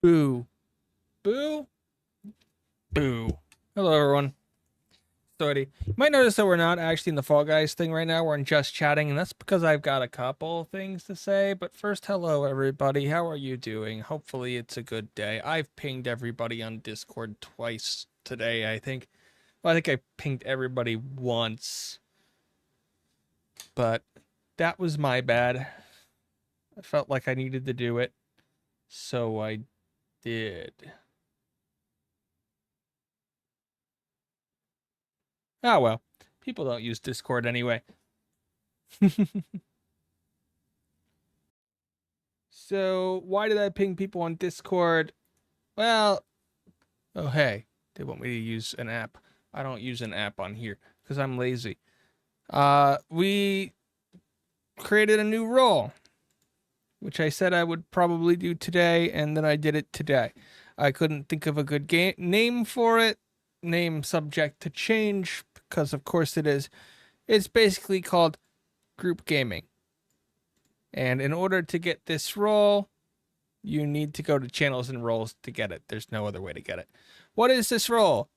Boo. Boo. Boo. Hello, everyone. Sorry. You might notice that we're not actually in the Fall Guys thing right now. We're in just chatting, and that's because I've got a couple things to say. But first, hello, everybody. How are you doing? Hopefully, it's a good day. I've pinged everybody on Discord twice today, I think. Well, I think I pinged everybody once, but that was my bad. I felt like I needed to do it, so I did. Ah, well. People don't use Discord anyway. So, why did I ping people on Discord? Well, oh, hey, they want me to use an app. I don't use an app on here because I'm lazy. We created a new role, which I said I would probably do today, and then I did it today. I couldn't think of a good name for it. Name subject to change because, of course, it is. It's basically called group gaming. And in order to get this role, you need to go to channels and roles to get it. There's no other way to get it. What is this role?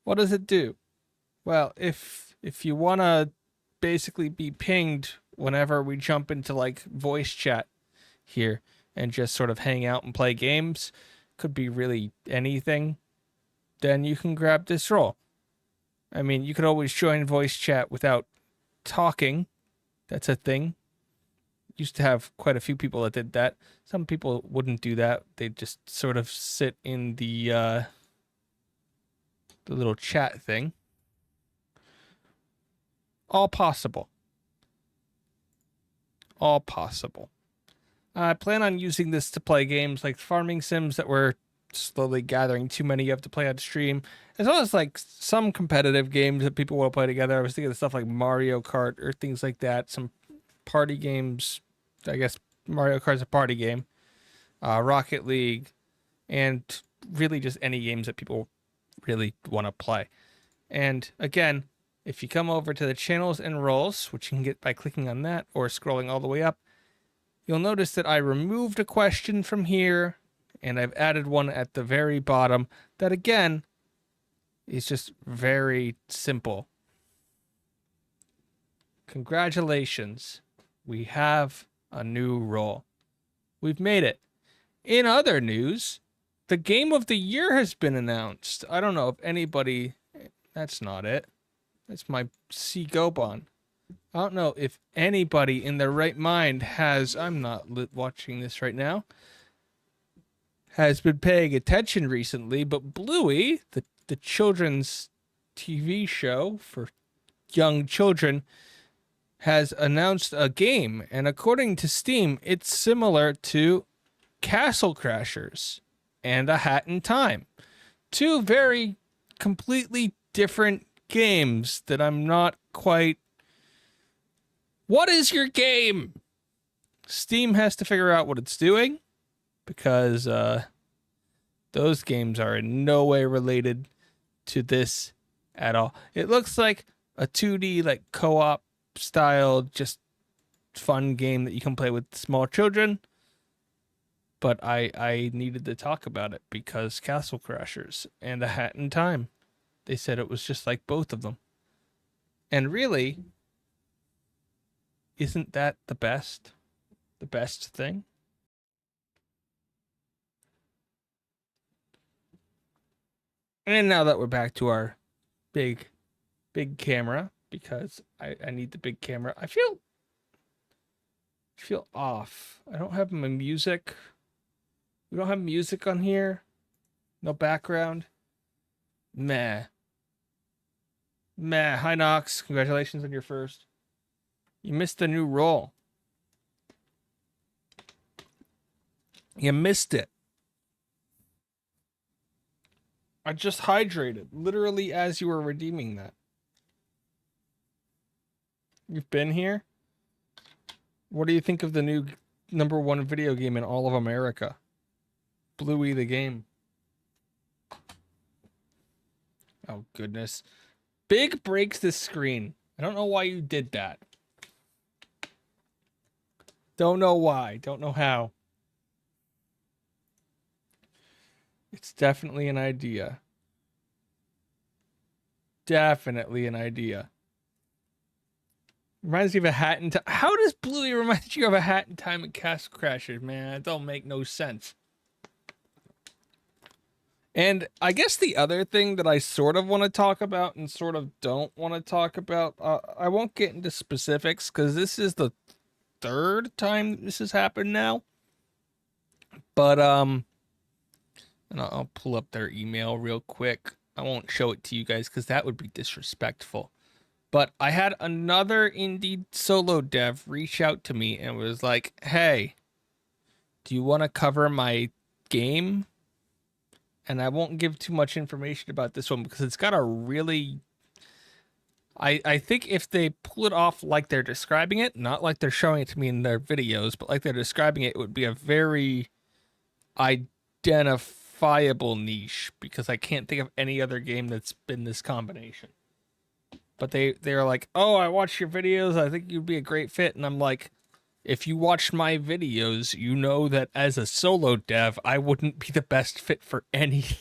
What does it do? Well, if you want to basically be pinged whenever we jump into like voice chat here and just sort of hang out and play games, could be really anything, then you can grab this role. I mean, you could always join voice chat without talking. That's a thing. Used to have quite a few people that did that. Some people wouldn't do that. They'd just sort of sit in the little chat thing. All possible. All possible. I plan on using this to play games like farming sims that we're slowly gathering too many of to play on stream, as well as like some competitive games that people want to play together. I was thinking of stuff like Mario Kart or things like that. Some party games. I guess Mario Kart's a party game. Rocket League, and really just any games that people really want to play. And again, if you come over to the channels and roles, which you can get by clicking on that or scrolling all the way up, you'll notice that I removed a question from here and I've added one at the very bottom that again is just very simple. Congratulations. We have a new role. We've made it. In other news, the game of the year has been announced. I don't know if anybody. That's not it. That's my C Gobon. I don't know if anybody in their right mind has. I'm not watching this right now. Has been paying attention recently, but Bluey, the children's TV show for young children, has announced a game, and according to Steam, it's similar to Castle Crashers and A Hat in Time. Two very completely different games that I'm not quite. What is your game? Steam has to figure out what it's doing because those games are in no way related to this at all. It looks like a 2D like co-op style just fun game that you can play with small children. But I needed to talk about it because Castle Crashers and A Hat in Time, they said it was just like both of them. And really, isn't that the best? The best thing? And now that we're back to our big, big camera, because I need the big camera, I feel off. I don't have my music. We don't have music on here. No background. Meh. Meh. Hi, Nox. Congratulations on your first. You missed the new role. You missed it. I just hydrated, literally as you were redeeming that. You've been here? What do you think of the new #1 video game in all of America? Bluey the game. Oh, goodness. Big breaks the screen. I don't know why you did that. Don't know why. Don't know how. It's definitely an idea. Definitely an idea. Reminds me of a Hat in Time. How does Bluey remind you of a Hat in Time and Cast Crashers, man? It don't make no sense. And I guess the other thing that I sort of want to talk about and sort of don't want to talk about, I won't get into specifics because this is the third time this has happened now. But and I'll pull up their email real quick. I won't show it to you guys because that would be disrespectful. But I had another indie solo dev reach out to me and was like, "Hey, do you want to cover my game?" And I won't give too much information about this one because it's got a really... I think if they pull it off like they're describing it, not like they're showing it to me in their videos, but like they're describing it, it would be a very identifiable niche because I can't think of any other game that's been this combination. But they're like, "Oh, I watched your videos. I think you'd be a great fit." And I'm like, if you watch my videos, you know that as a solo dev, I wouldn't be the best fit for anything.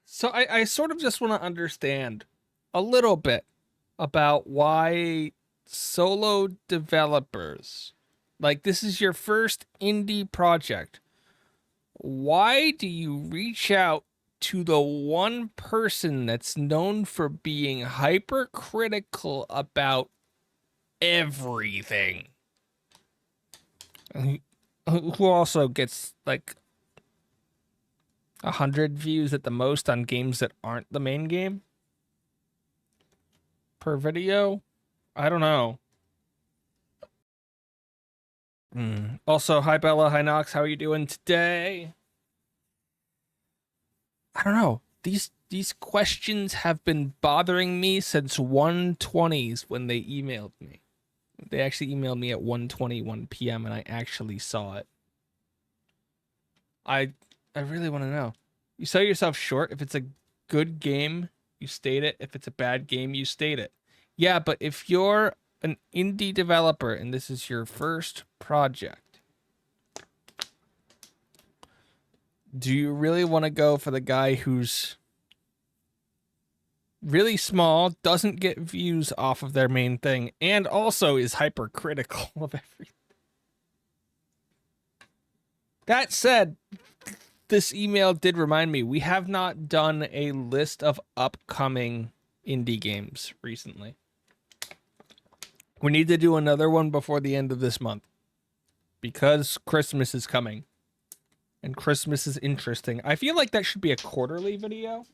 So I sort of just want to understand a little bit about why solo developers, like this is your first indie project, why do you reach out to the one person that's known for being hypercritical about everything, who also gets like 100 views at the most on games that aren't the main game per video? I don't know. Also, hi Bella, hi Nox, how are you doing today? I don't know. These questions have been bothering me since 1:20s when they emailed me. They actually emailed me at 1:21 p.m. and I actually saw it. I really want to know. You sell yourself short. If it's a good game, you state it. If it's a bad game, you state it. Yeah, but if you're an indie developer and this is your first project, do you really want to go for the guy who's really small, doesn't get views off of their main thing, and also is hypercritical of everything? That said, this email did remind me we have not done a list of upcoming indie games recently. We need to do another one before the end of this month because Christmas is coming and Christmas is interesting. I feel like that should be a quarterly video.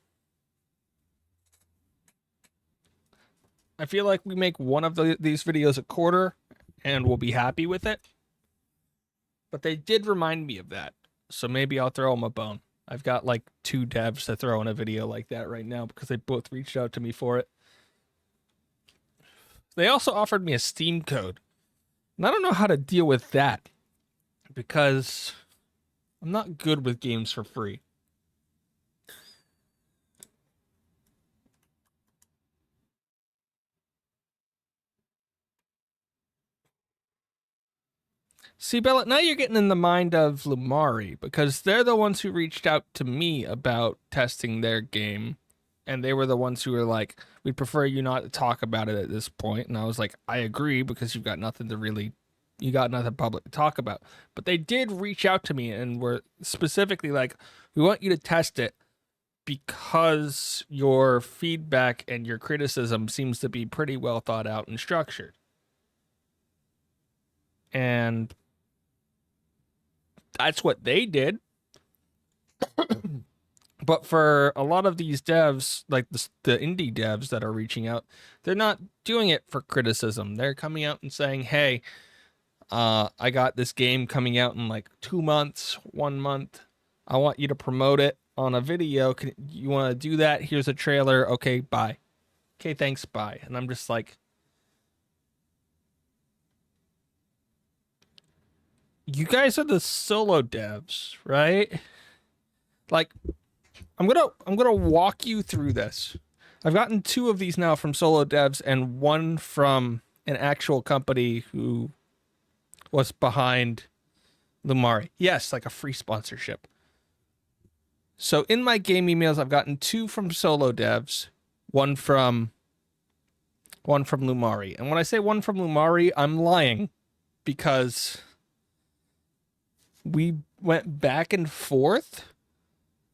I feel like we make one of these videos a quarter and we'll be happy with it. But they did remind me of that. So maybe I'll throw them a bone. I've got like 2 devs to throw in a video like that right now because they both reached out to me for it. They also offered me a Steam code. And I don't know how to deal with that because I'm not good with games for free. See, Bella, now you're getting in the mind of Lumari because they're the ones who reached out to me about testing their game. And they were the ones who were like, we'd prefer you not to talk about it at this point. And I was like, I agree because you got nothing public to talk about. But they did reach out to me and were specifically like, we want you to test it because your feedback and your criticism seems to be pretty well thought out and structured. And that's what they did. But for a lot of these devs, like the indie devs that are reaching out, they're not doing it for criticism. They're coming out and saying, hey, I got this game coming out in like 2 months, 1 month. I want you to promote it on a video. You want to do that? Here's a trailer. Okay, bye. Okay, thanks, bye. And I'm just like, you guys are the solo devs, right? Like, I'm gonna walk you through this. I've gotten 2 of these now from solo devs and 1 from an actual company who was behind Lumari. Yes, like a free sponsorship. So in my game emails, I've gotten 2 from solo devs, one from Lumari. And when I say one from Lumari, I'm lying because we went back and forth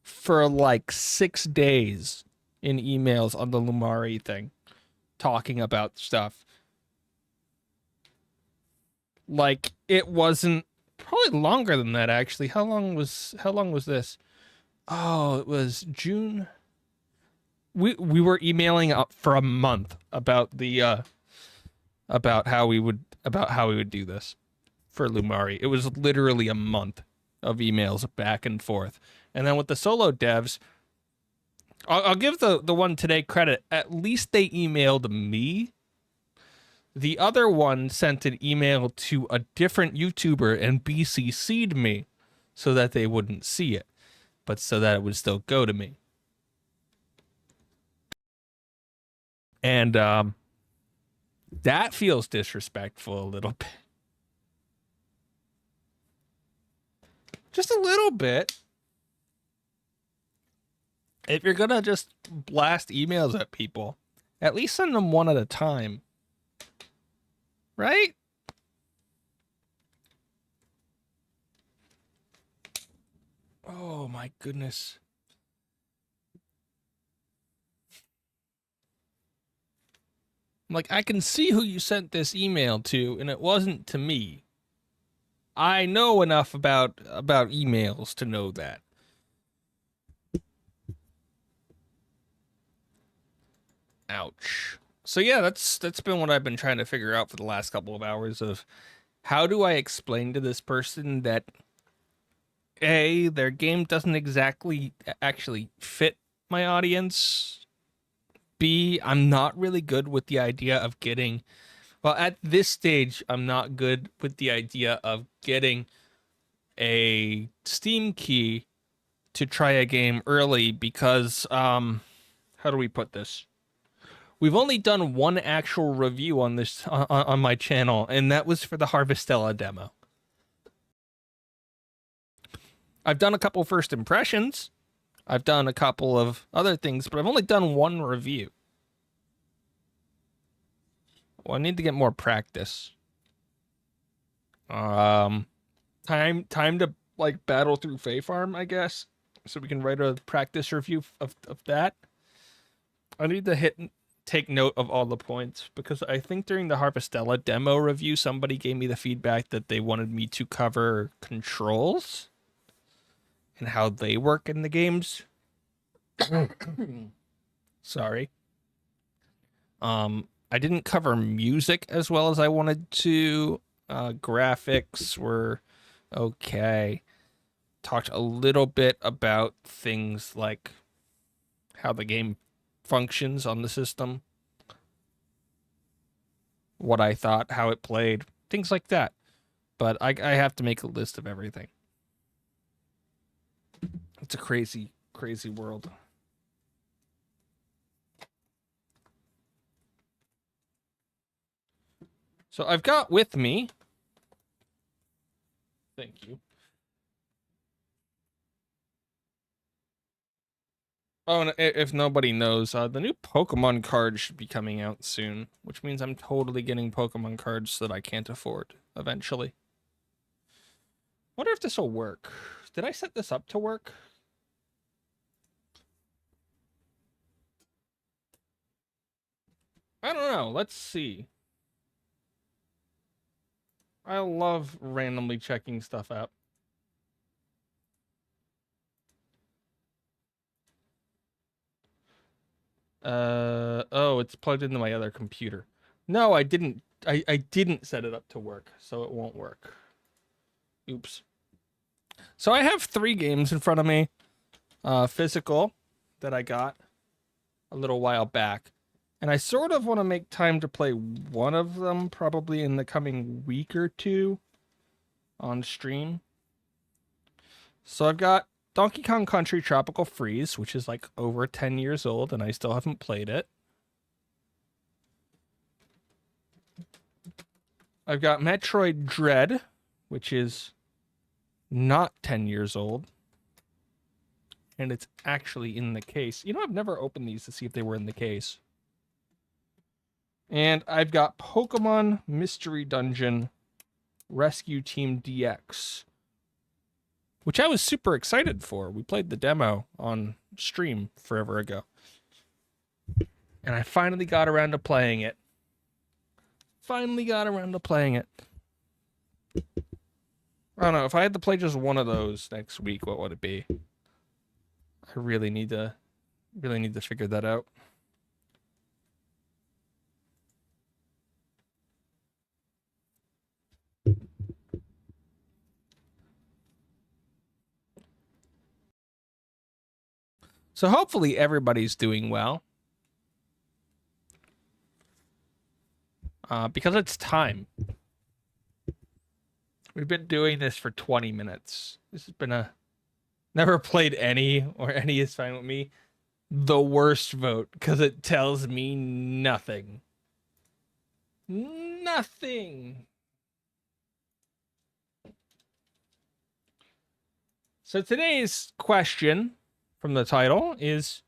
for like 6 days in emails on the Lumari thing, talking about stuff. Like, it wasn't probably longer than that, actually. How long was this? Oh, it was June. We were emailing up for a month about the about how we would do this for Lumari. It was literally a month of emails back and forth. And then with the solo devs, I'll give the one today credit. At least they emailed me. The other one sent an email to a different YouTuber and BCC'd me so that they wouldn't see it, but so that it would still go to me. And that feels disrespectful a little bit. Just a little bit. If you're gonna just blast emails at people, at least send them one at a time. Right? Oh my goodness. Like, I can see who you sent this email to, and it wasn't to me. I know enough about emails to know that. Ouch. So yeah, that's been what I've been trying to figure out for the last couple of hours of how do I explain to this person that A, their game doesn't exactly actually fit my audience. B, I'm not really good with the idea of getting, well, at this stage, I'm not good with the idea of getting a Steam key to try a game early because, how do we put this? We've only done one actual review on this on my channel, and that was for the Harvestella demo. I've done a couple first impressions. I've done a couple of other things, but I've only done one review. Well, I need to get more practice. Time to like battle through Fae Farm, I guess, so we can write a practice review of that. I need to take note of all the points because I think during the Harvestella demo review, somebody gave me the feedback that they wanted me to cover controls and how they work in the games. Sorry. I didn't cover music as well as I wanted to. Graphics were okay. Talked a little bit about things like how the game functions on the system, what I thought, how it played, things like that. But I have to make a list of everything. It's a crazy, crazy world. So I've got with me, thank you. Oh, and if nobody knows, the new Pokemon card should be coming out soon, which means I'm totally getting Pokemon cards that I can't afford eventually. Wonder if this will work. Did I set this up to work? I don't know. Let's see. I love randomly checking stuff out. Oh, it's plugged into my other computer. No, I didn't. I didn't set it up to work, so it won't work. Oops. So I have 3 games in front of me. Physical that I got a little while back. And I sort of want to make time to play one of them probably in the coming week or 2 on stream. So I've got Donkey Kong Country Tropical Freeze, which is like over 10 years old, and I still haven't played it. I've got Metroid Dread, which is not 10 years old. And it's actually in the case. You know, I've never opened these to see if they were in the case. And I've got Pokemon Mystery Dungeon Rescue Team DX, which I was super excited for. We played the demo on stream forever ago. And I finally got around to playing it. I don't know. If I had to play just one of those next week, what would it be? I really need to figure that out. So hopefully everybody's doing well. Because it's time. We've been doing this for 20 minutes. This has been a... Never played any, or any is fine with me. The worst vote, because it tells me nothing. Nothing. So today's question from the title is,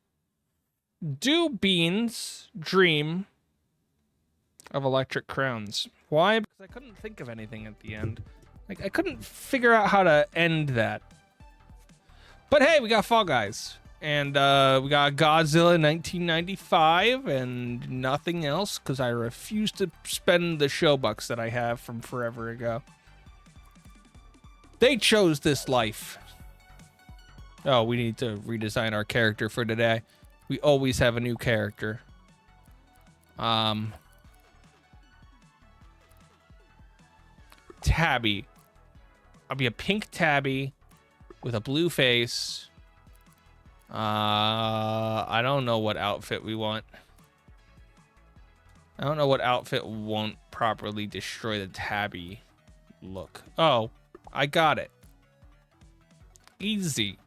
do beans dream of electric crowns? Why? Because I couldn't think of anything at the end. Like, I couldn't figure out how to end that. But hey, we got Fall Guys. And we got Godzilla 1995 and nothing else, because I refuse to spend the show bucks that I have from forever ago. They chose this life. Oh, we need to redesign our character for today. We always have a new character. Tabby. I'll be a pink tabby with a blue face. I don't know what outfit we want. I don't know what outfit won't properly destroy the tabby look. Oh, I got it. Easy.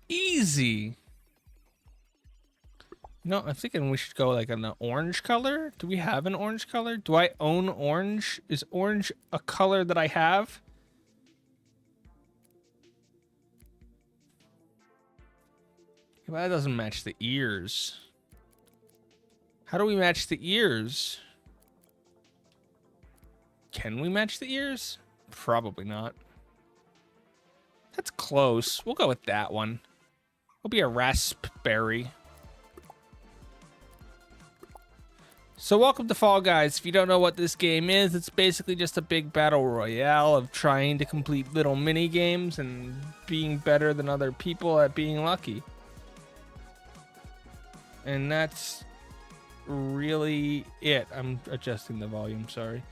Easy. No, I'm thinking we should go like an orange color. Do we have an orange color? Do I own orange? Is orange a color that I have? Yeah, but that doesn't match the ears. How do we match the ears? Can we match the ears? Probably not. That's close. We'll go with that one. We'll be a raspberry. So welcome to Fall Guys. If you don't know what this game is, it's basically just a big battle royale of trying to complete little mini games and being better than other people at being lucky. And that's really it. I'm adjusting the volume, sorry.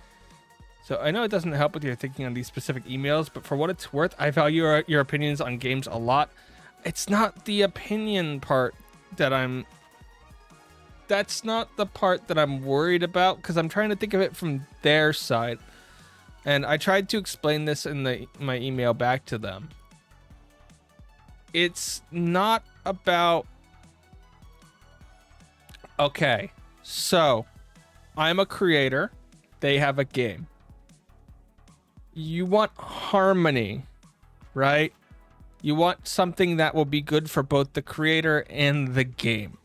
So I know it doesn't help with your thinking on these specific emails, but for what it's worth, I value your opinions on games a lot. It's not the opinion part that that's not the part that I'm worried about, because I'm trying to think of it from their side. And I tried to explain this in my email back to them. It's not about... Okay, so I'm a creator. They have a game. You want harmony, right? You want something that will be good for both the creator and the game.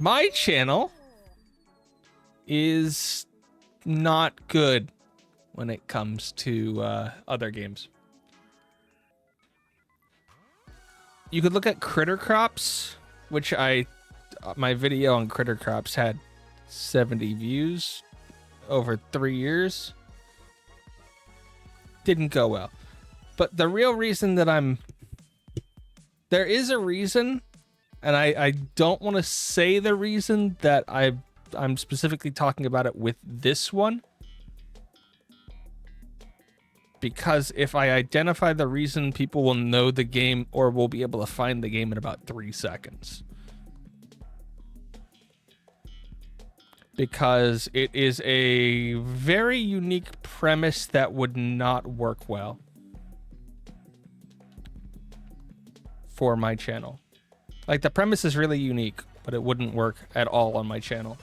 My channel is not good when it comes to other games. You could look at Critter Crops, which my video on Critter Crops had 70 views over 3 years. Didn't go well. But the real reason that there is a reason, and I don't want to say the reason that I'm specifically talking about it with this one. Because if I identify the reason, people will know the game or will be able to find the game in about 3 seconds. Because it is a very unique premise that would not work well for my channel. Like, the premise is really unique, but it wouldn't work at all on my channel.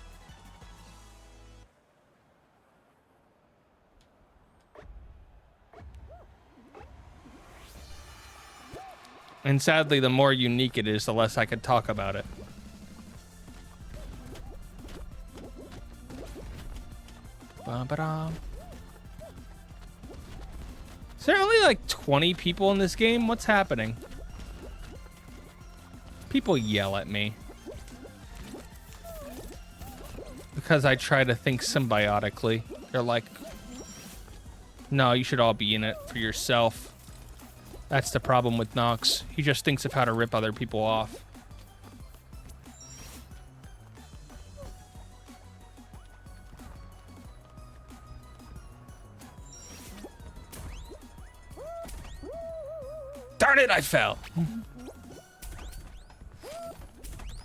And sadly, the more unique it is, the less I could talk about it. Ba-ba-da. Is there only like 20 people in this game? What's happening? People yell at me. Because I try to think symbiotically. They're like, no, you should all be in it for yourself. That's the problem with Nox. He just thinks of how to rip other people off. Darn it, I fell.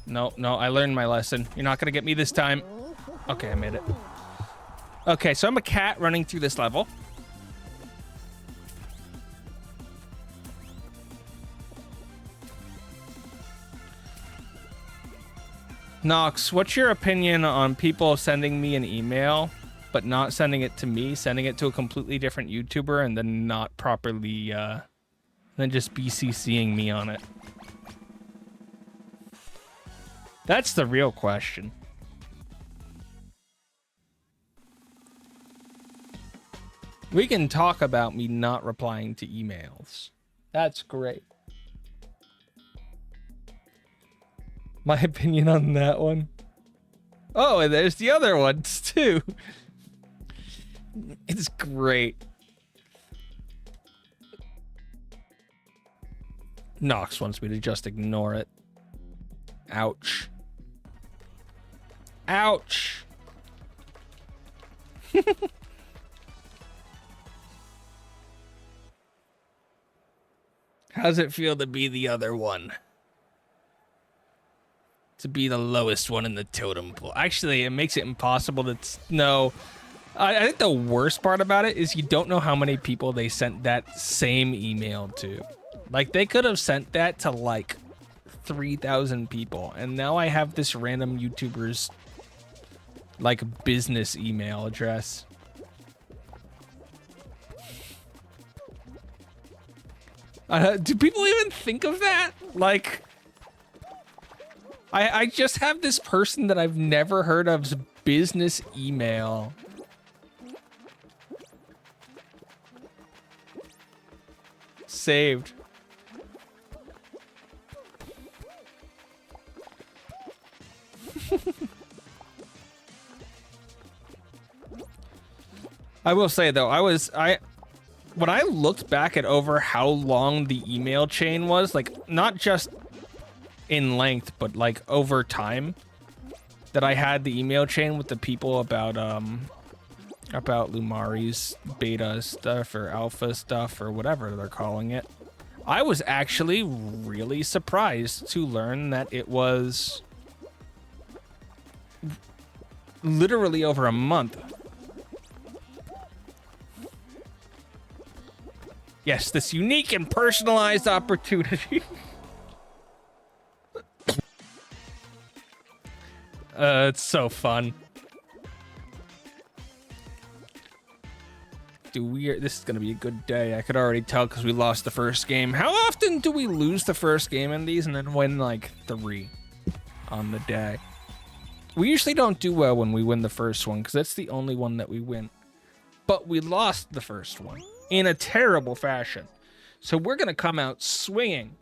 No, I learned my lesson. You're not gonna get me this time. Okay, I made it. Okay, so I'm a cat running through this level. Nox, what's your opinion on people sending me an email, but not sending it to me, sending it to a completely different YouTuber, and then not properly, then just BCCing me on it? That's the real question. We can talk about me not replying to emails. That's great. My opinion on that one. Oh, and there's the other ones too. It's great. Nox wants me to just ignore it. Ouch. Ouch. How's it feel to be the other one? To be the lowest one in the totem pole. Actually, it makes it impossible to know. I think the worst part about it is you don't know how many people they sent that same email to. Like, they could have sent that to like 3,000 people, and now I have this random YouTuber's like business email address. Do people even think of that? Like, I just have this person that I've never heard of's business email. Saved. I will say though, when I looked back at over how long the email chain was, like not just in length, but like over time that I had the email chain with the people about Lumari's beta stuff or alpha stuff or whatever they're calling it, I was actually really surprised to learn that it was literally over a month. Yes, this unique and personalized opportunity. It's so fun. Dude, this is gonna be a good day. I could already tell because we lost the first game. How often do we lose the first game in these and then win like 3 on the day? We usually don't do well when we win the first one because that's the only one that we win. But we lost the first one in a terrible fashion. So we're gonna come out swinging.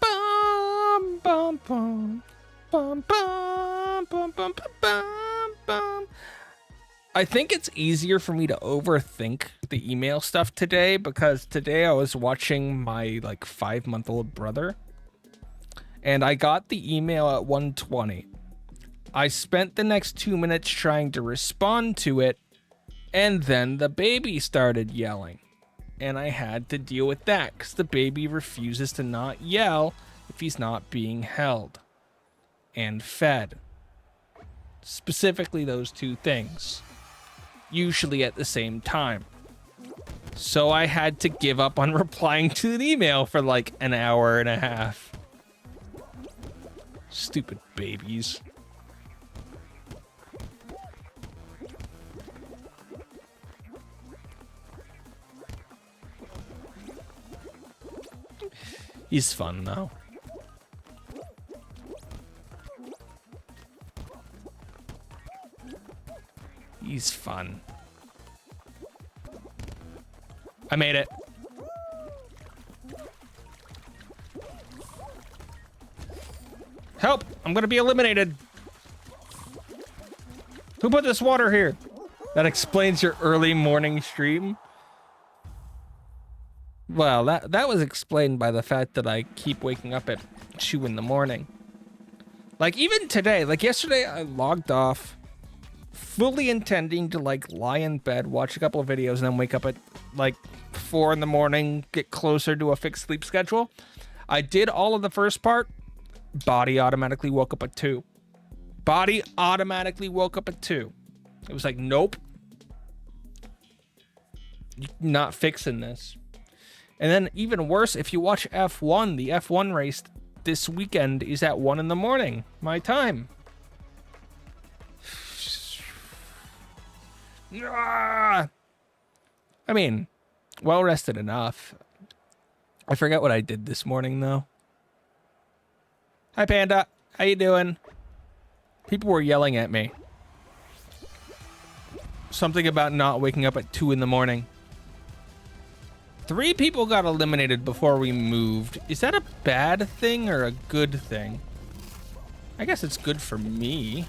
Bum, bum, bum. Bum, bum, bum, bum, bum, bum. I think it's easier for me to overthink the email stuff today because today I was watching my like 5-month-old brother and I got the email at 1:20. I spent the next 2 minutes trying to respond to it, and then the baby started yelling. And I had to deal with that because the baby refuses to not yell if he's not being held and fed. Specifically those two things. Usually at the same time. So I had to give up on replying to an email for like an hour and a half. Stupid babies. He's fun though. He's fun. I made it. Help! I'm gonna be eliminated. Who put this water here? That explains your early morning stream. Well, that was explained by the fact that I keep waking up at 2 in the morning. Like even today, like yesterday I logged off fully intending to like lie in bed, watch a couple of videos, and then wake up at like 4 in the morning, get closer to a fixed sleep schedule. I did all of the first part. Body automatically woke up at 2. Body automatically woke up at 2. It was like, nope. You're not fixing this. And then even worse, if you watch F1, the F1 race this weekend is at 1 in the morning, my time. I mean, well rested enough. I forget what I did this morning though. Hi Panda, how you doing? People were yelling at me. Something about not waking up at 2 in the morning. 3 people got eliminated before we moved. Is that a bad thing or a good thing? I guess it's good for me.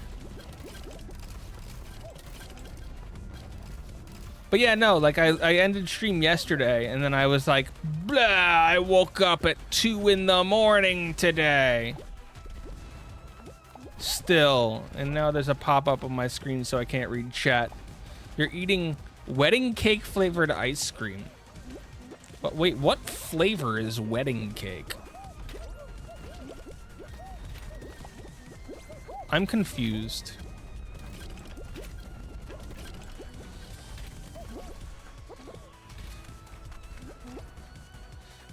But yeah, no, like I ended stream yesterday and then I was like, blah, I woke up at 2 in the morning today. Still, and now there's a pop-up on my screen so I can't read chat. You're eating wedding cake flavored ice cream. But wait, what flavor is wedding cake? I'm confused.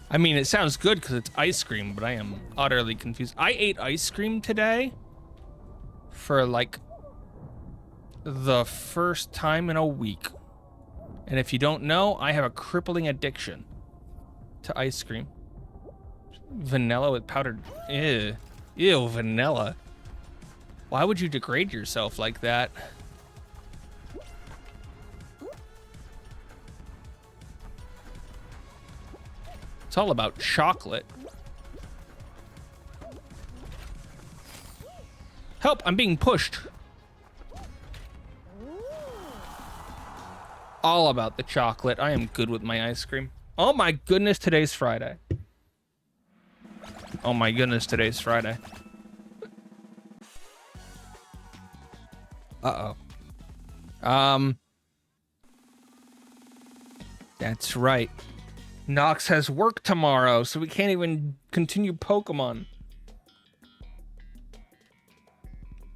I mean, it sounds good because it's ice cream, but I am utterly confused. I ate ice cream today for like the first time in a week. And if you don't know, I have a crippling addiction to ice cream. Vanilla with powdered, ew, ew, vanilla. Why would you degrade yourself like that? It's all about chocolate. Help, I'm being pushed. All about the chocolate. I am good with my ice cream. Oh my goodness, today's Friday. Oh my goodness, today's Friday. Uh-oh. That's right. Nox has work tomorrow, so we can't even continue Pokemon.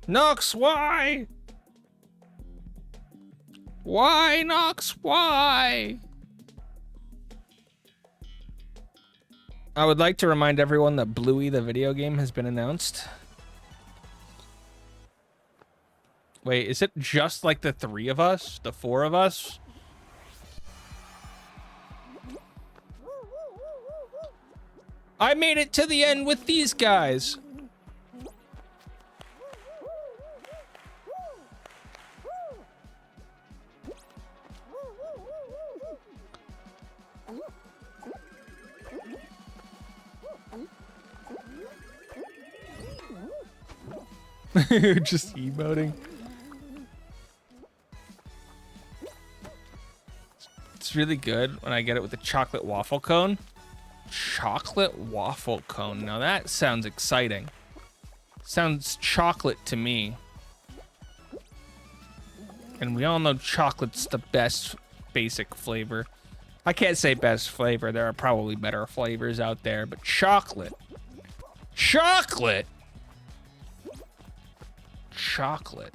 Nox, why? Why, Nox, why? I would like to remind everyone that Bluey, the video game, has been announced. Wait, is it just like the 3 of us? The 4 of us? I made it to the end with these guys. Just emoting. It's really good when I get it with the chocolate waffle cone. Chocolate waffle cone. Now that sounds exciting. Sounds chocolate to me. And we all know chocolate's the best basic flavor. I can't say best flavor. There are probably better flavors out there, but chocolate. Chocolate! Chocolate.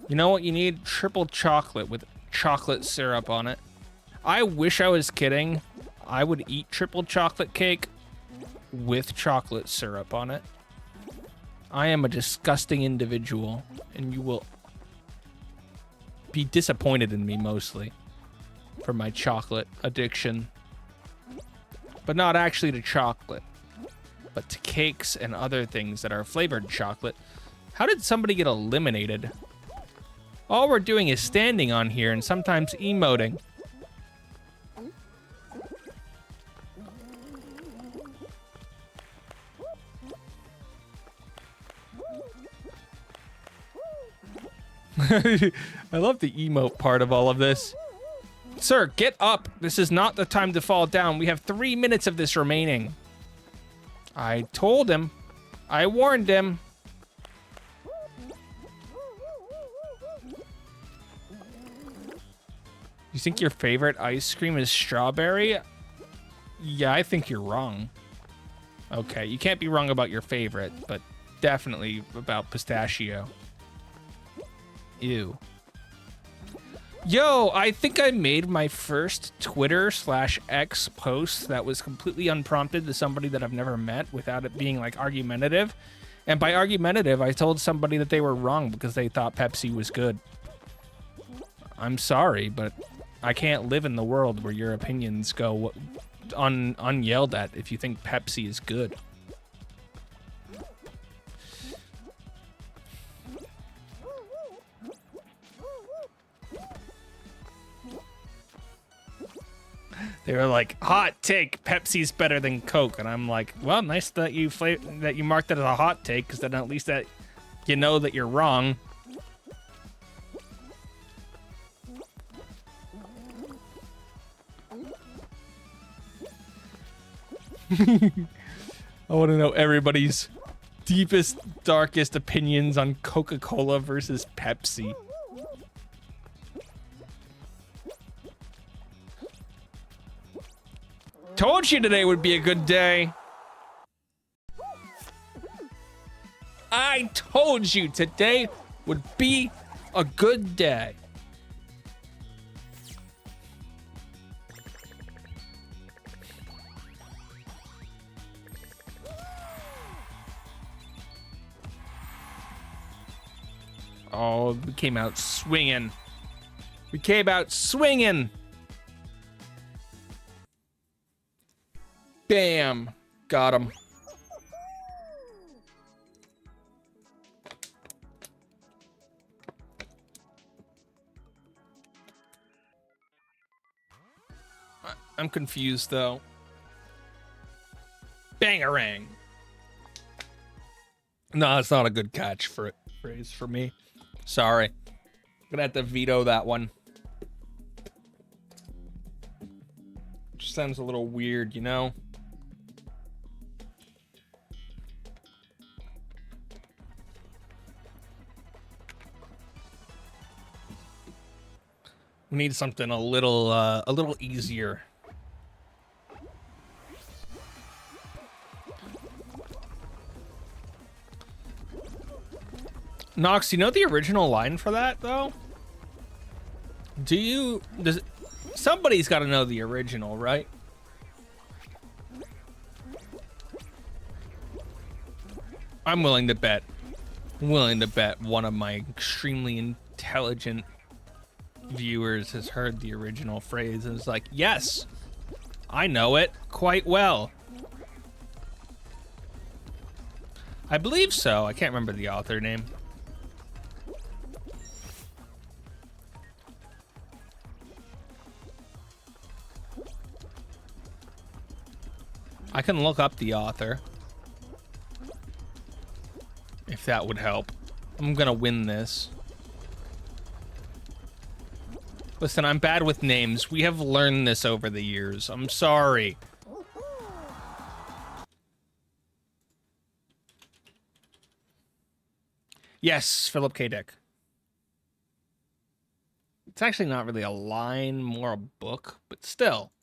You know what you need? Triple chocolate with chocolate syrup on it. I wish I was kidding. I would eat triple chocolate cake with chocolate syrup on it. I am a disgusting individual, and you will be disappointed in me mostly for my chocolate addiction. But not actually to chocolate, but to cakes and other things that are flavored chocolate. How did somebody get eliminated? All we're doing is standing on here and sometimes emoting. I love the emote part of all of this. Sir, get up. This is not the time to fall down. We have 3 minutes of this remaining. I told him. I warned him. You think your favorite ice cream is strawberry? Yeah, I think you're wrong. Okay, you can't be wrong about your favorite, but definitely about pistachio. Ew. Yo, I think I made my first Twitter/X post that was completely unprompted to somebody that I've never met without it being like argumentative. And by argumentative, I told somebody that they were wrong because they thought Pepsi was good. I'm sorry, but I can't live in the world where your opinions go unyelled at if you think Pepsi is good. They were like, hot take, Pepsi's better than Coke. And I'm like, well, nice that you marked it as a hot take, because then at least that you know that you're wrong. I want to know everybody's deepest, darkest opinions on Coca-Cola versus Pepsi. Told you today would be a good day. I told you today would be a good day. Oh, we came out swinging. We came out swinging. Bam. Got him. I'm confused, though. Bangarang. No, it's not a good catch for phrase for me. Sorry. I'm gonna have to veto that one. Just sounds a little weird, you know? We need something a little easier. Nox, you know the original line for that, though? Somebody's got to know the original, right? I'm willing to bet one of my extremely intelligent viewers has heard the original phrase and is like, yes, I know it quite well. I believe so. I can't remember the author name. I can look up the author if that would help. I'm gonna win this. Listen, I'm bad with names. We have learned this over the years. I'm sorry. Yes, Philip K. Dick. It's actually not really a line, more a book, but still.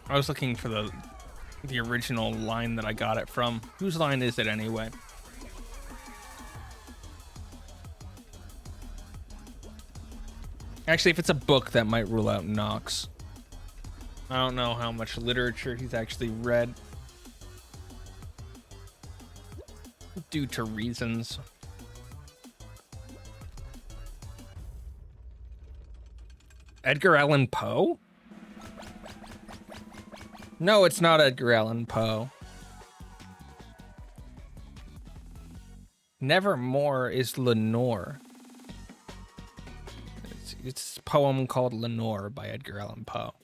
I was looking for the original line that I got it from. Whose line is it anyway? Actually, if it's a book, that might rule out Knox. I don't know how much literature he's actually read. Due to reasons. Edgar Allan Poe? No, it's not Edgar Allan Poe. Nevermore is Lenore. It's a poem called Lenore by Edgar Allan Poe.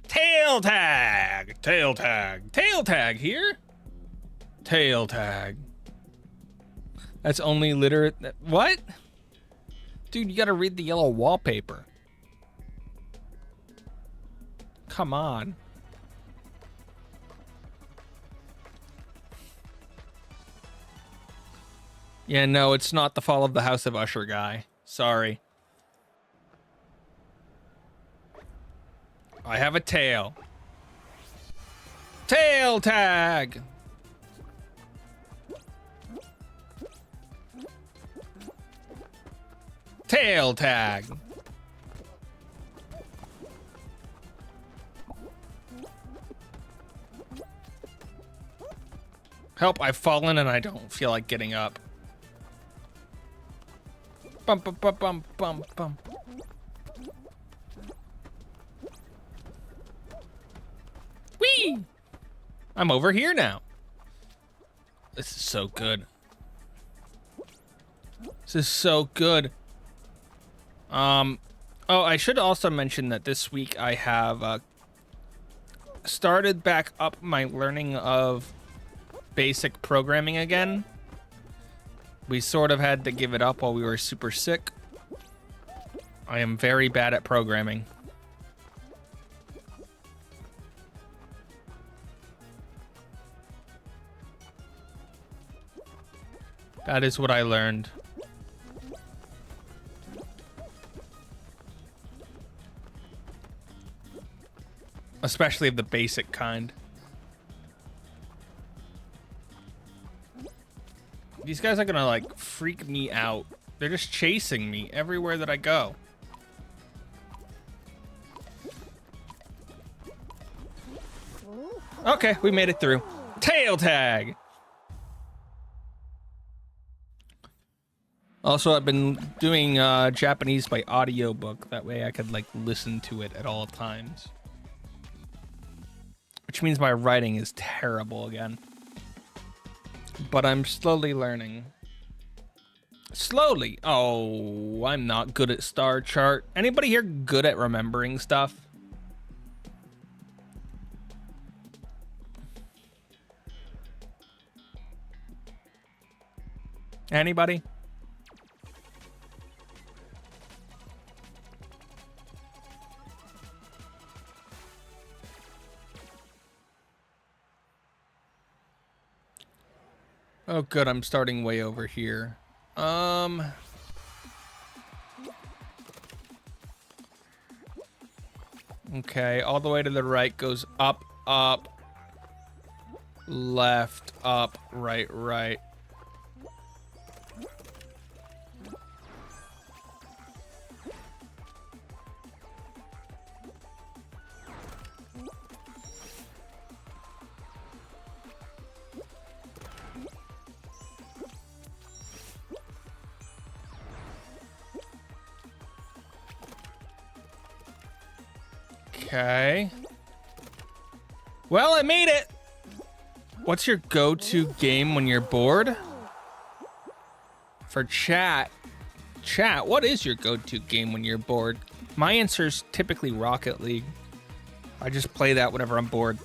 Tail tag! Tail tag! Tail tag here? Tail tag. That's only literate. What? Dude, you gotta read the yellow wallpaper. Come on. Yeah, no, it's not the Fall of the House of Usher guy. Sorry. I have a tail. Tail tag! Tail tag! Help, I've fallen and I don't feel like getting up. Bump, bump, bump, bump, bump, bump. Whee! I'm over here now. This is so good. This is so good. Oh, I should also mention that this week I have started back up my learning of basic programming again. We sort of had to give it up while we were super sick. I am very bad at programming. That is what I learned. Especially of the basic kind. These guys are gonna, like, freak me out. They're just chasing me everywhere that I go. Okay, we made it through. Tail tag! Also, I've been doing Japanese by audiobook. That way I could, like, listen to it at all times. Which means my writing is terrible again. But I'm slowly learning. Slowly? Oh, I'm not good at star chart. Anybody here good at remembering stuff? Anybody? Oh, good. I'm starting way over here. Okay, all the way to the right goes up, up, left, up, right, right. Okay. Well, I made it. What's your go-to game when you're bored? For chat. Chat, what is your go-to game when you're bored? My answer is typically Rocket League. I just play that whenever I'm bored.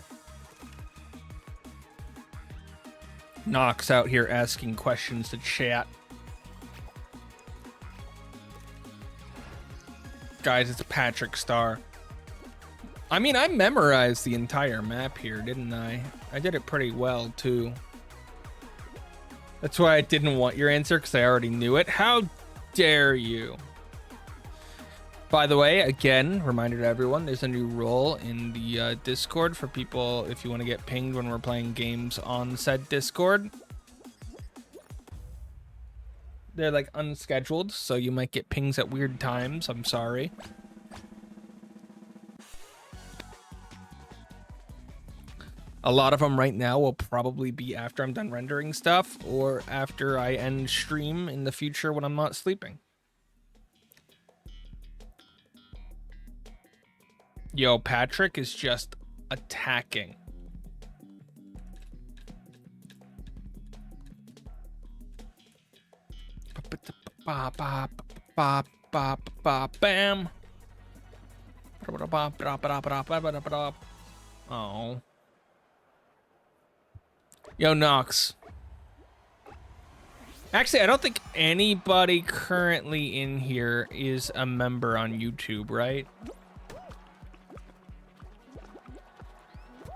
Knox out here asking questions to chat. Guys, it's Patrick Star. I mean, I memorized the entire map here, didn't I? I did it pretty well, too. That's why I didn't want your answer, because I already knew it. How dare you? By the way, again, reminder to everyone, there's a new role in the Discord for people if you want to get pinged when we're playing games on said Discord. They're like unscheduled, so you might get pings at weird times. I'm sorry. A lot of them right now will probably be after I'm done rendering stuff or after I end stream in the future when I'm not sleeping. Yo, Patrick is just attacking. Bam. Oh. Yo, Nox. Actually, I don't think anybody currently in here is a member on YouTube, right?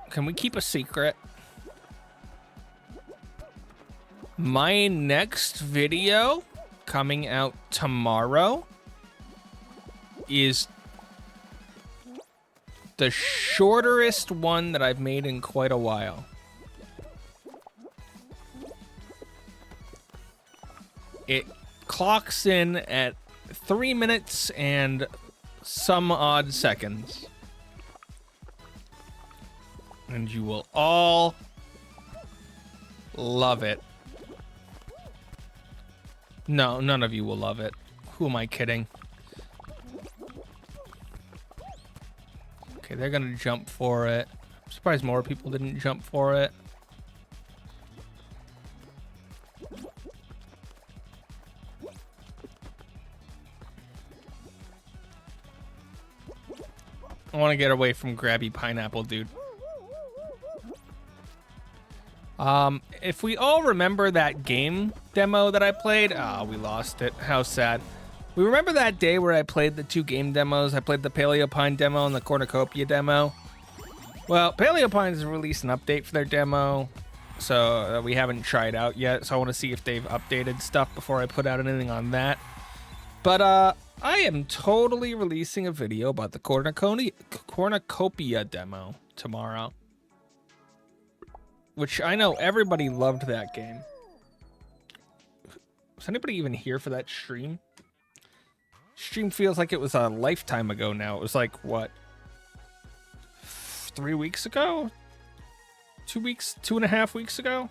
Can we keep a secret? My next video coming out tomorrow is the shortest one that I've made in quite a while. It clocks in at 3 minutes and some odd seconds. And you will all love it. No, none of you will love it. Who am I kidding? Okay, they're gonna jump for it. I'm surprised more people didn't jump for it. I want to get away from grabby pineapple, dude. If we all remember that game demo that I played, we lost it. How sad. We remember that day where I played the 2 game demos. I played the Paleopine demo and the Cornucopia demo. Well, Paleopine's released an update for their demo, so we haven't tried out yet. So I want to see if they've updated stuff before I put out anything on that. But I am totally releasing a video about the Cornucopia demo tomorrow. Which I know everybody loved that game. Was anybody even here for that stream? Stream feels like it was a lifetime ago now. It was like, what? 3 weeks ago? 2 weeks? 2.5 weeks ago?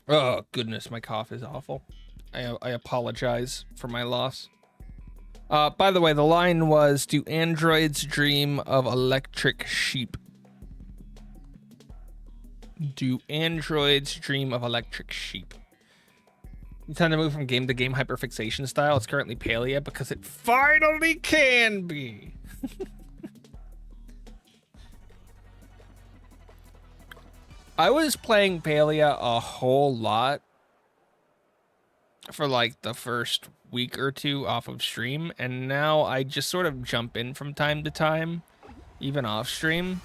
Oh, goodness, my cough is awful. I apologize for my loss. By the way, the line was, do androids dream of electric sheep? Do androids dream of electric sheep? You tend to move from game to game hyperfixation style. It's currently Palia because it finally can be. I was playing Palia a whole lot for like the first week or 2 off of stream, and now I just sort of jump in from time to time, even off stream.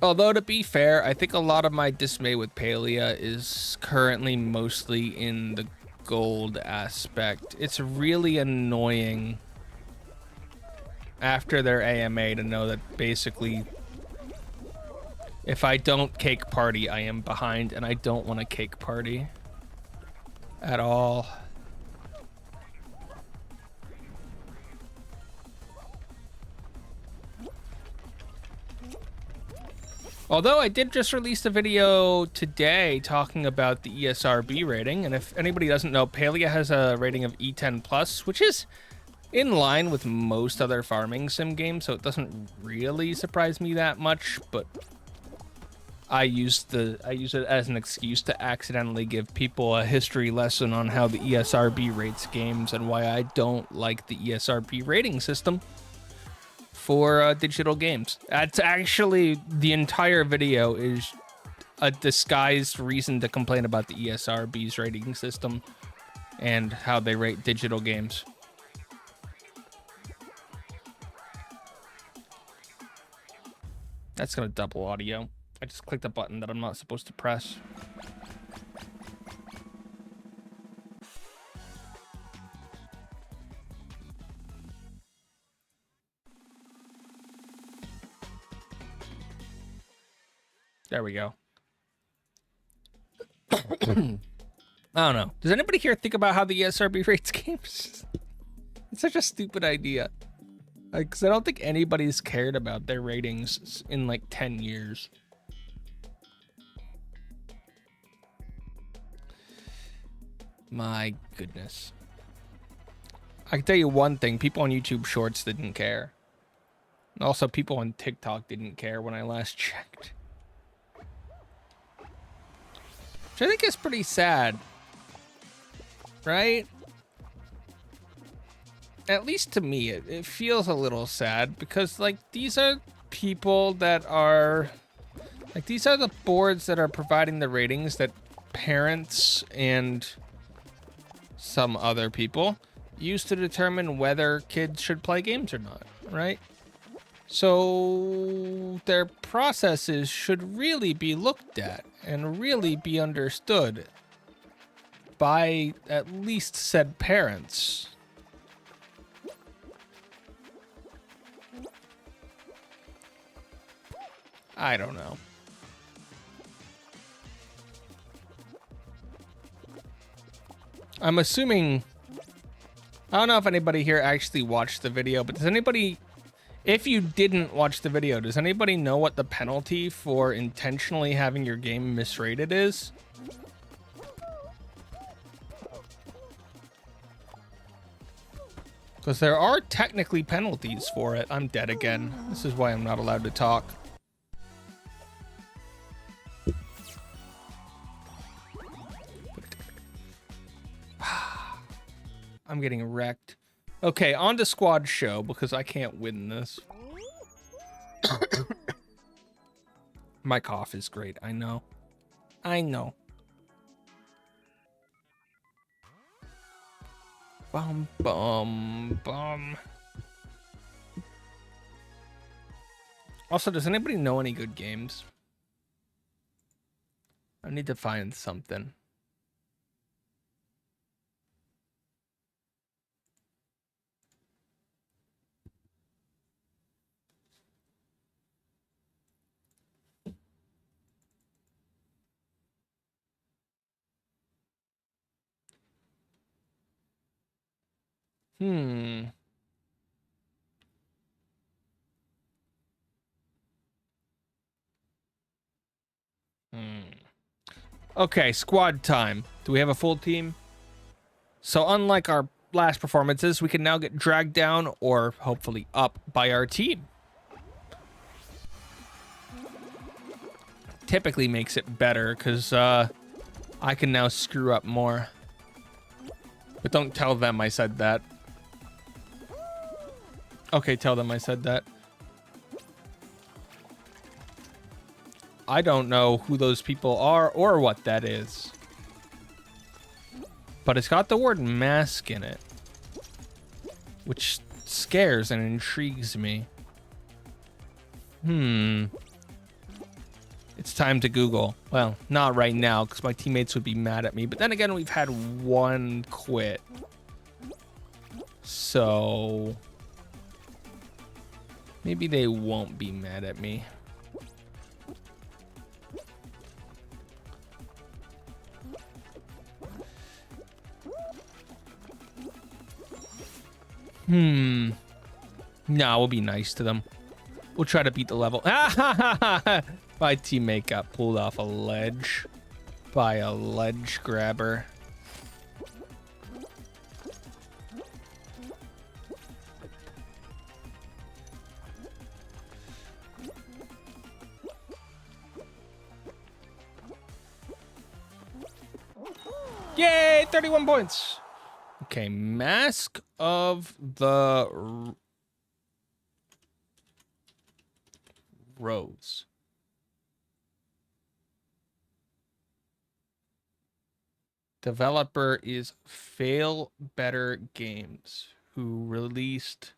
Although, to be fair, I think a lot of my dismay with Palia is currently mostly in the gold aspect. It's really annoying after their AMA to know that basically if I don't cake party, I am behind, and I don't want to cake party at all. Although I did just release a video today talking about the ESRB rating, and if anybody doesn't know, Palia has a rating of E10+, which is in line with most other farming sim games, so it doesn't really surprise me that much, but I use it as an excuse to accidentally give people a history lesson on how the ESRB rates games and why I don't like the ESRB rating system for digital games. That's actually, the entire video is a disguised reason to complain about the ESRB's rating system and how they rate digital games. That's gonna double audio. I just clicked a button that I'm not supposed to press. There we go. I don't know. Does anybody here think about how the ESRB rates games? It's such a stupid idea. Like, 'cause I don't think anybody's cared about their ratings in like 10 years. My goodness. I can tell you one thing. People on YouTube Shorts didn't care. Also, people on TikTok didn't care when I last checked. Which I think is pretty sad. Right? At least to me, it feels a little sad because, like, these are people that are... Like, these are the boards that are providing the ratings that parents and some other people use to determine whether kids should play games or not, right? So their processes should really be looked at and really be understood by at least said parents. I don't know. I'm assuming... I don't know if anybody here actually watched the video, but does anybody... If you didn't watch the video, does anybody know what the penalty for intentionally having your game misrated is? Because there are technically penalties for it. I'm dead again. This is why I'm not allowed to talk. I'm getting wrecked. Okay, on to squad show, because I can't win this. My cough is great, I know. I know. Bum, bum, bum. Also, does anybody know any good games? I need to find something. Hmm. Okay, squad time. Do we have a full team? So unlike our last performances, we can now get dragged down or hopefully up by our team. Typically makes it better because I can now screw up more. But don't tell them I said that. Okay, tell them I said that. I don't know who those people are or what that is. But it's got the word mask in it, which scares and intrigues me. It's time to Google. Well, not right now, because my teammates would be mad at me. But then again, we've had one quit. So... maybe they won't be mad at me. No, we'll be nice to them. We'll try to beat the level. My teammate got pulled off a ledge by a ledge grabber. Yay, 31 points. Okay, Mask of the Rose. Developer is Fail Better Games, who released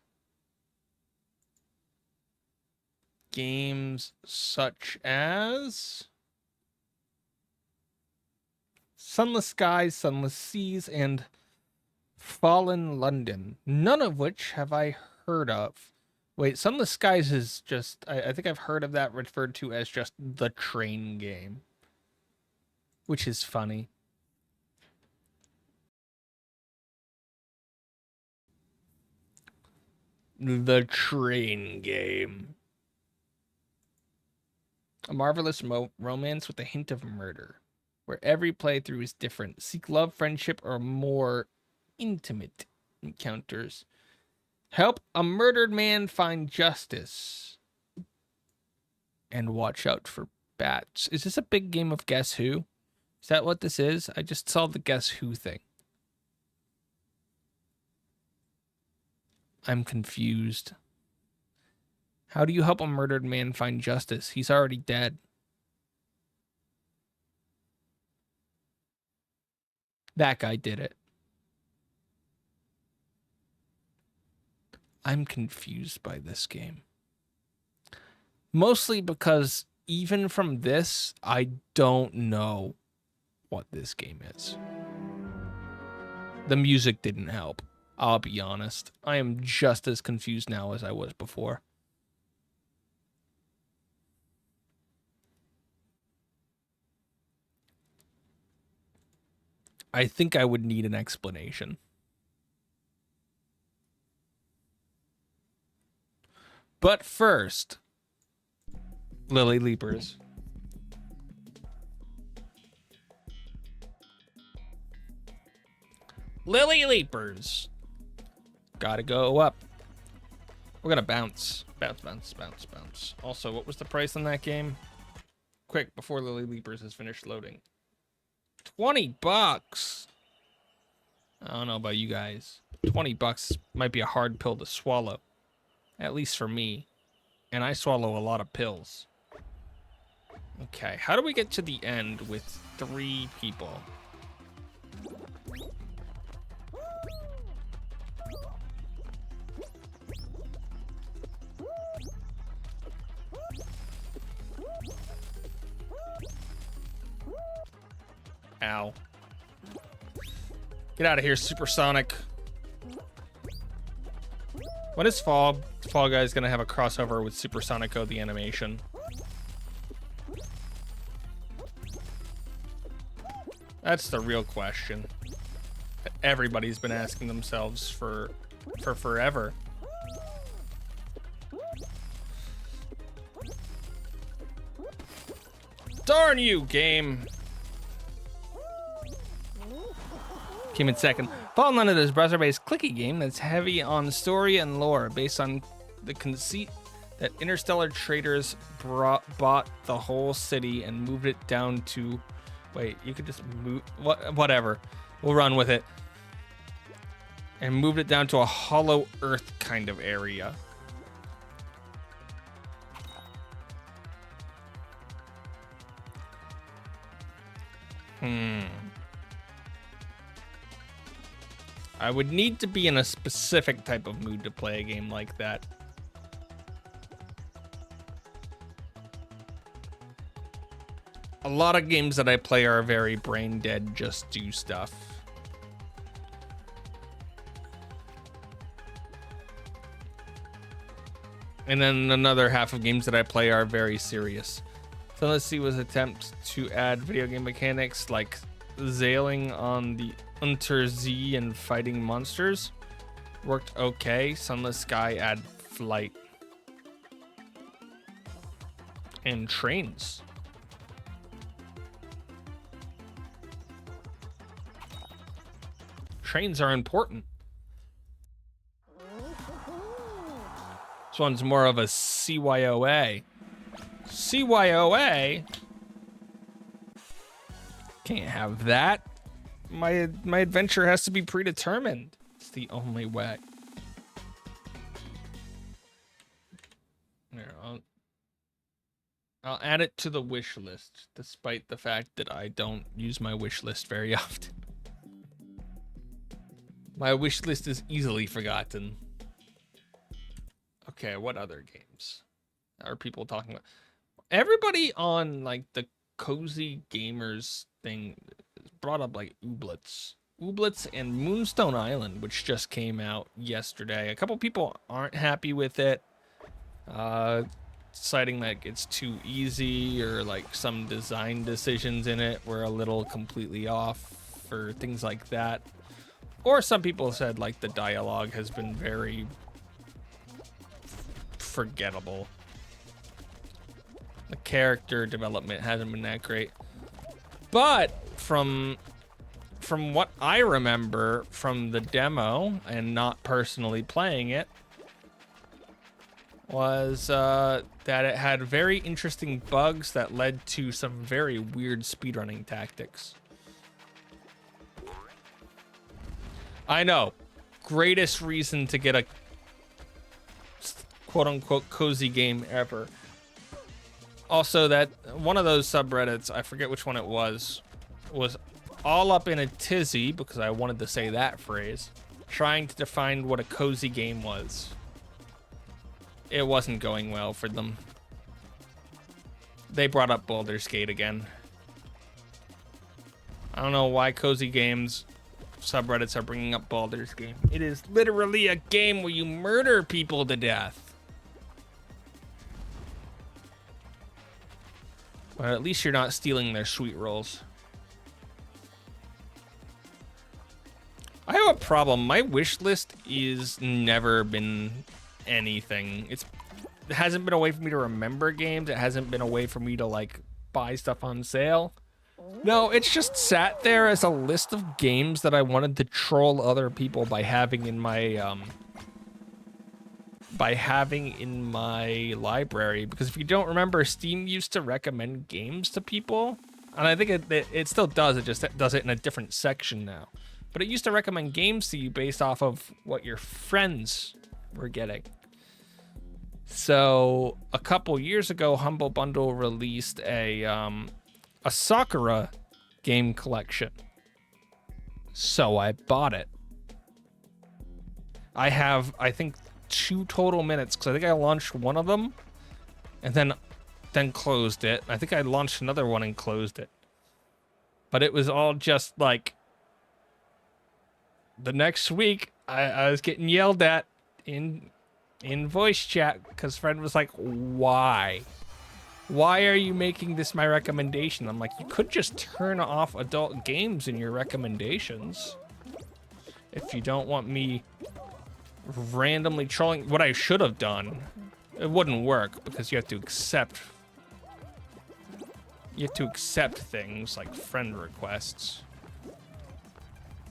games such as Sunless Skies, Sunless Seas, and Fallen London, none of which have I heard of. Wait, Sunless Skies is just, I think I've heard of that referred to as just the train game, which is funny. The train game. A marvelous romance with a hint of murder, where every playthrough is different. Seek love, friendship, or more intimate encounters. Help a murdered man find justice. And watch out for bats. Is this a big game of Guess Who? Is that what this is? I just saw the Guess Who thing. I'm confused. How do you help a murdered man find justice? He's already dead. That guy did it. I'm confused by this game. Mostly because even from this, I don't know what this game is. The music didn't help. I'll be honest. I am just as confused now as I was before. I think I would need an explanation. But first, Lily Leapers. Lily Leapers. Gotta go up. We're gonna bounce. Bounce, bounce, bounce, bounce. Also, what was the price on that game? Quick, before Lily Leapers has finished loading. $20. I don't know about you guys. $20 might be a hard pill to swallow. At least for me. And I swallow a lot of pills. Okay, how do we get to the end with 3 people? Ow. Get out of here, Supersonic. When is Fall Guys gonna have a crossover with Supersonico the animation? That's the real question that everybody's been asking themselves for forever. Darn you, game. Came in second. Fallen London is a browser-based clicky game that's heavy on story and lore, based on the conceit that interstellar traders bought the whole city and moved it down to... Wait, you could just move... Whatever. We'll run with it. And moved it down to a hollow earth kind of area. I would need to be in a specific type of mood to play a game like that. A lot of games that I play are very brain dead, just do stuff. And then another half of games that I play are very serious. So let's see was attempt to add video game mechanics like sailing on the Untersee and fighting monsters. Worked okay. Sunless Sky add flight. And trains. Trains are important. This one's more of a CYOA. CYOA? Can't have that. My adventure has to be predetermined. It's the only way. Here, I'll add it to the wish list, despite the fact that I don't use my wish list very often. My wish list is easily forgotten. Okay, what other games? are people talking about? Everybody on like the Cozy Gamers thing brought up like Ooblets and Moonstone Island, which just came out yesterday. A couple people aren't happy with it, citing that it's too easy, or like some design decisions in it were a little completely off, or things like that. Or some people said like the dialogue has been very forgettable. The character development hasn't been that great. But from what I remember from the demo and not personally playing it, was that it had very interesting bugs that led to some very weird speedrunning tactics. I know, greatest reason to get a quote-unquote cozy game ever. Also, that one of those subreddits, I forget which one it was all up in a tizzy, because I wanted to say that phrase, trying to define what a cozy game was. It wasn't going well for them. They brought up Baldur's Gate again. I don't know why cozy games subreddits are bringing up Baldur's Gate. It is literally a game where you murder people to death. But at least you're not stealing their sweet rolls. I have a problem. My wish list is never been anything. It hasn't been a way for me to remember games. It hasn't been a way for me to like buy stuff on sale. No, it's just sat there as a list of games that I wanted to troll other people by having in my library. Because if you don't remember, Steam used to recommend games to people, and I think it still does. It just does it in a different section now. But it used to recommend games to you based off of what your friends were getting. So a couple years ago, Humble Bundle released a Sakura game collection. So I bought it. I have, I think, 2 total minutes, because I think I launched one of them and then closed it. I think I launched another one and closed it. But it was all just like the next week I was getting yelled at in voice chat because friend was like, why are you making this my recommendation? I'm like, you could just turn off adult games in your recommendations if you don't want me randomly trolling. What I should have done, it wouldn't work because you have to accept things like friend requests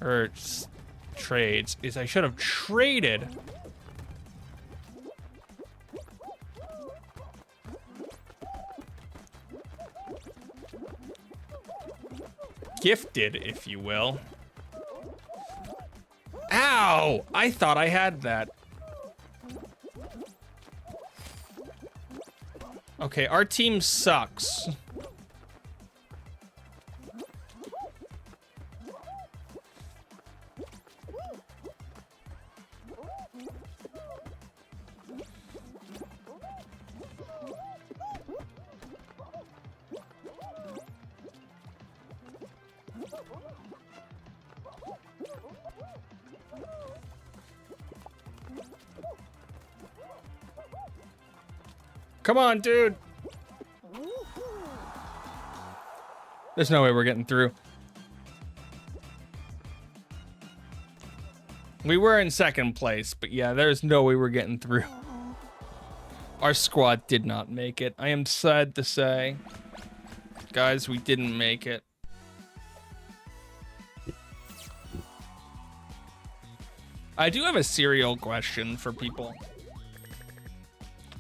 or trades, is I should have traded gifted, if you will. Ow! I thought I had that. Okay, our team sucks. Come on, dude. There's no way we're getting through. We were in second place, but yeah, there's no way we're getting through. Our squad did not make it. I am sad to say. Guys, we didn't make it. I do have a serial question for people.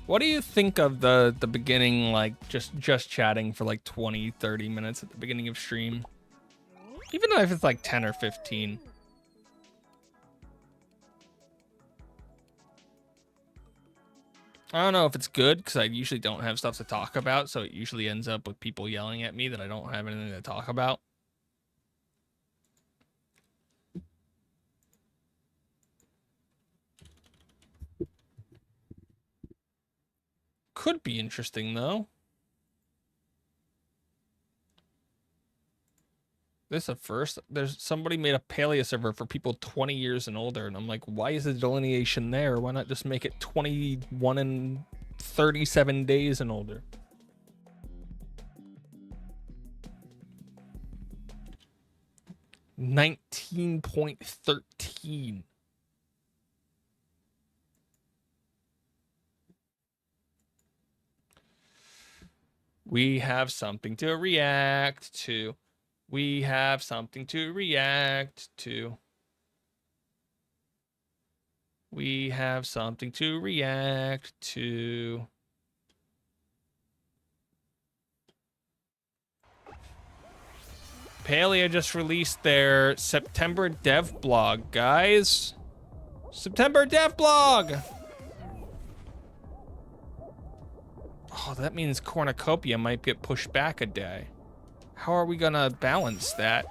What do you think of the beginning, like just chatting for like 20, 30 minutes at the beginning of stream? Even if it's like 10 or 15. I don't know if it's good, because I usually don't have stuff to talk about, so it usually ends up with people yelling at me that I don't have anything to talk about. Could be interesting, though. This is a first. There's somebody made a Paleo server for people 20 years and older, and I'm like, why is the delineation there? Why not just make it 21 and 37 days and older? $19.13. We have something to react to. We have something to react to. We have something to react to. Palia just released their September dev blog, guys. September dev blog. Oh, that means Cornucopia might get pushed back a day. How are we gonna balance that?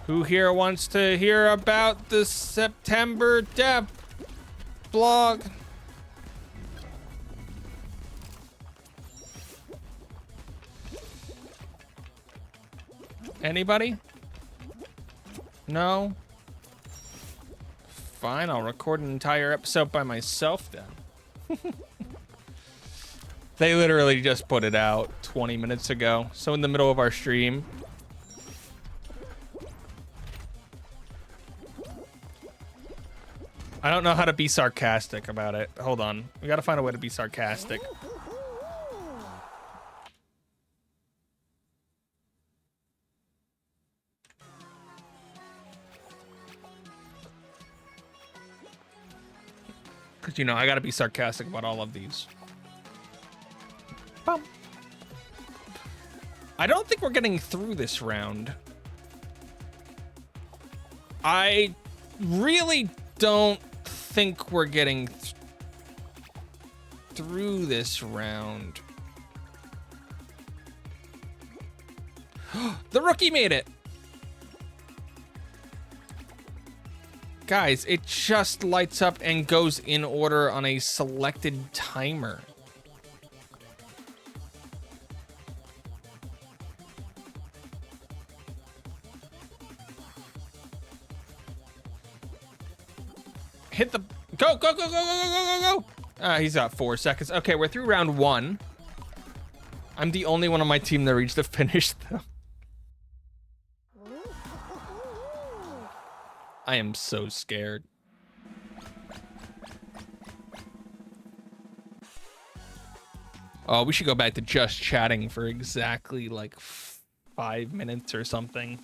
Who here wants to hear about the September dev blog? Anybody? No? Fine, I'll record an entire episode by myself then. They literally just put it out 20 minutes ago, so in the middle of our stream. I don't know how to be sarcastic about it. Hold on. We gotta find a way to be sarcastic. Because, you know, I gotta be sarcastic about all of these. Bum. I don't think we're getting through this round. I really don't think we're getting through this round. The rookie made it. Guys, it just lights up and goes in order on a selected timer. Hit the go, go, go, go, go, go, go, go. He's got 4 seconds. Okay, we're through round 1. I'm the only one on my team that reached the finish, though. I am so scared. Oh, we should go back to just chatting for exactly like 5 minutes or something.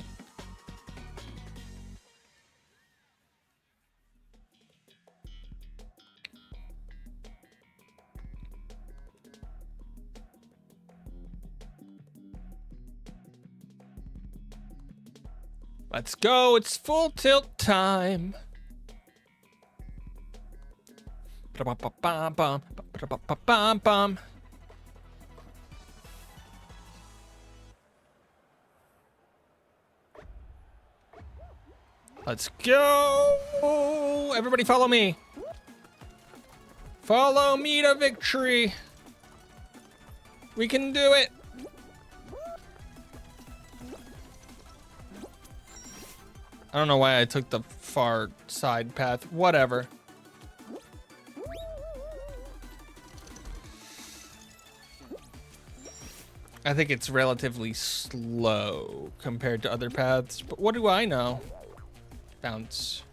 Let's go, it's full tilt time. Let's go. Everybody follow me. Follow me to victory. We can do it. I don't know why I took the far side path. Whatever. I think it's relatively slow compared to other paths, but what do I know? Bounce.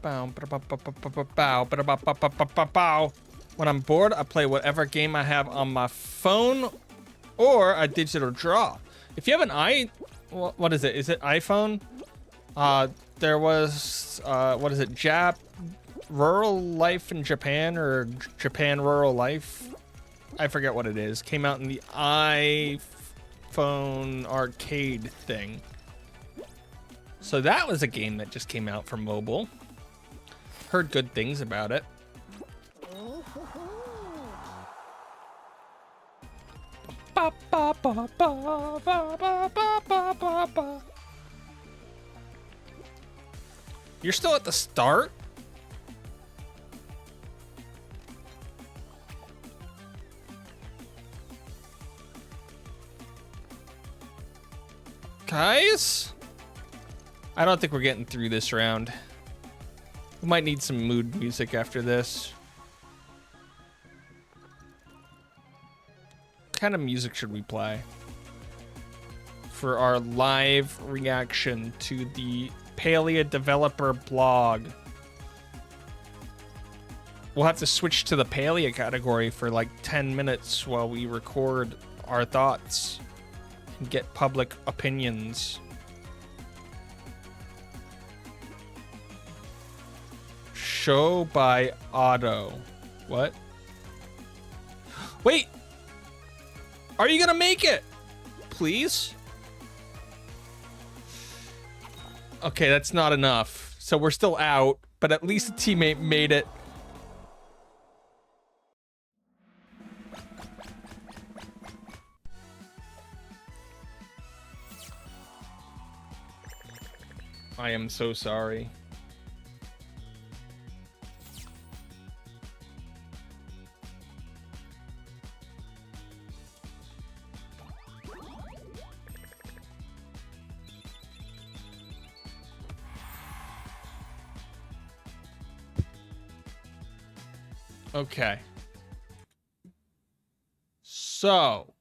When I'm bored, I play whatever game I have on my phone or a digital draw. If you have an what is it? Is it iPhone? There was, what is it? Rural Life in Japan, or Japan Rural Life. I forget what it is. Came out in the iPhone arcade thing. So that was a game that just came out for mobile. Heard good things about it. Ba, ba, ba, ba, ba, ba, ba, ba, ba, ba. You're still at the start? Guys? I don't think we're getting through this round. We might need some mood music after this. What kind of music should we play for our live reaction to the Palia developer blog? We'll have to switch to the Palia category for like 10 minutes while we record our thoughts and get public opinions. Show by Otto. What? Wait! Are you gonna make it? Please? Okay, that's not enough. So we're still out, but at least a teammate made it. I am so sorry. Okay. So,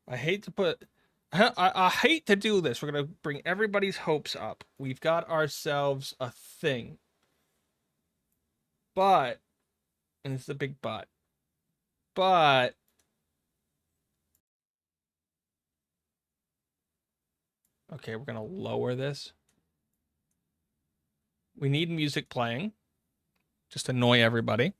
I hate to put... I hate to do this. We're going to bring everybody's hopes up. We've got ourselves a thing. But, and it's a big but, but okay, we're going to lower this. We need music playing. Just annoy everybody.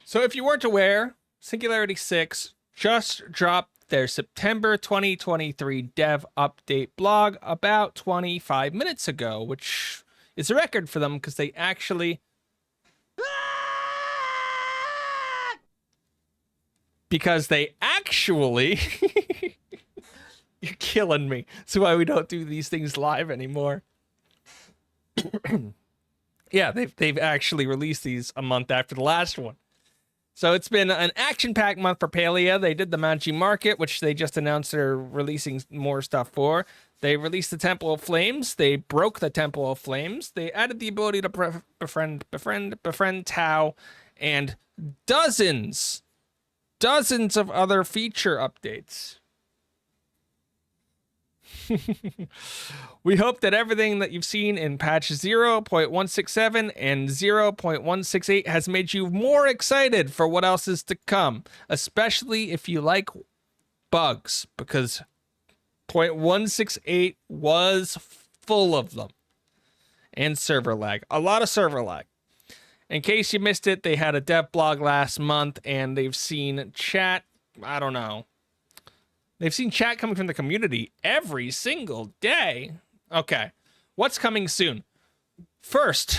So if you weren't aware, Singularity 6 just dropped their September 2023 dev update blog about 25 minutes ago, which is a record for them because they actually... You're killing me. That's why we don't do these things live anymore. Yeah, they've actually released these a month after the last one. So it's been an action-packed month for Palia. They did the Manji Market, which they just announced they're releasing more stuff for. They released the Temple of Flames. They broke the Temple of Flames. They added the ability to befriend Tau, and dozens of other feature updates. We hope that everything that you've seen in patch 0.167 and 0.168 has made you more excited for what else is to come, especially if you like bugs, because 0.168 was full of them. And server lag. A lot of server lag. In case you missed it, they had a dev blog last month, and they've seen chat, I don't know. They've seen chat coming from the community every single day. Okay, what's coming soon? First,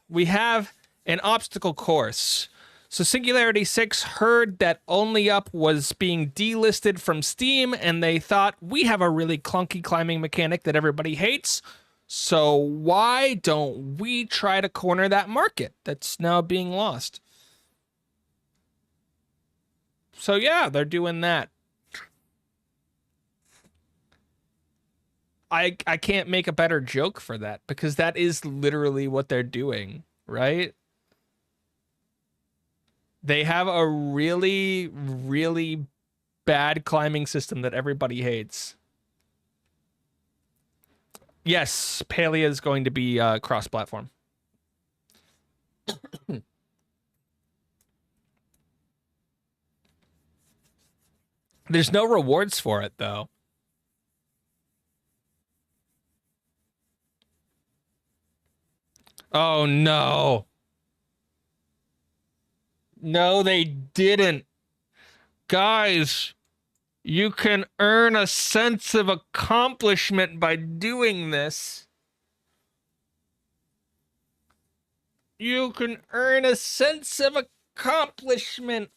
we have an obstacle course. So Singularity 6 heard that Only Up was being delisted from Steam, and they thought, we have a really clunky climbing mechanic that everybody hates, so why don't we try to corner that market that's now being lost? So yeah, they're doing that. I can't make a better joke for that, because that is literally what they're doing, right? They have a really, really bad climbing system that everybody hates. Yes, Palia is going to be cross-platform. There's no rewards for it, though. Oh, no. No, they didn't. Guys, you can earn a sense of accomplishment by doing this. You can earn a sense of accomplishment.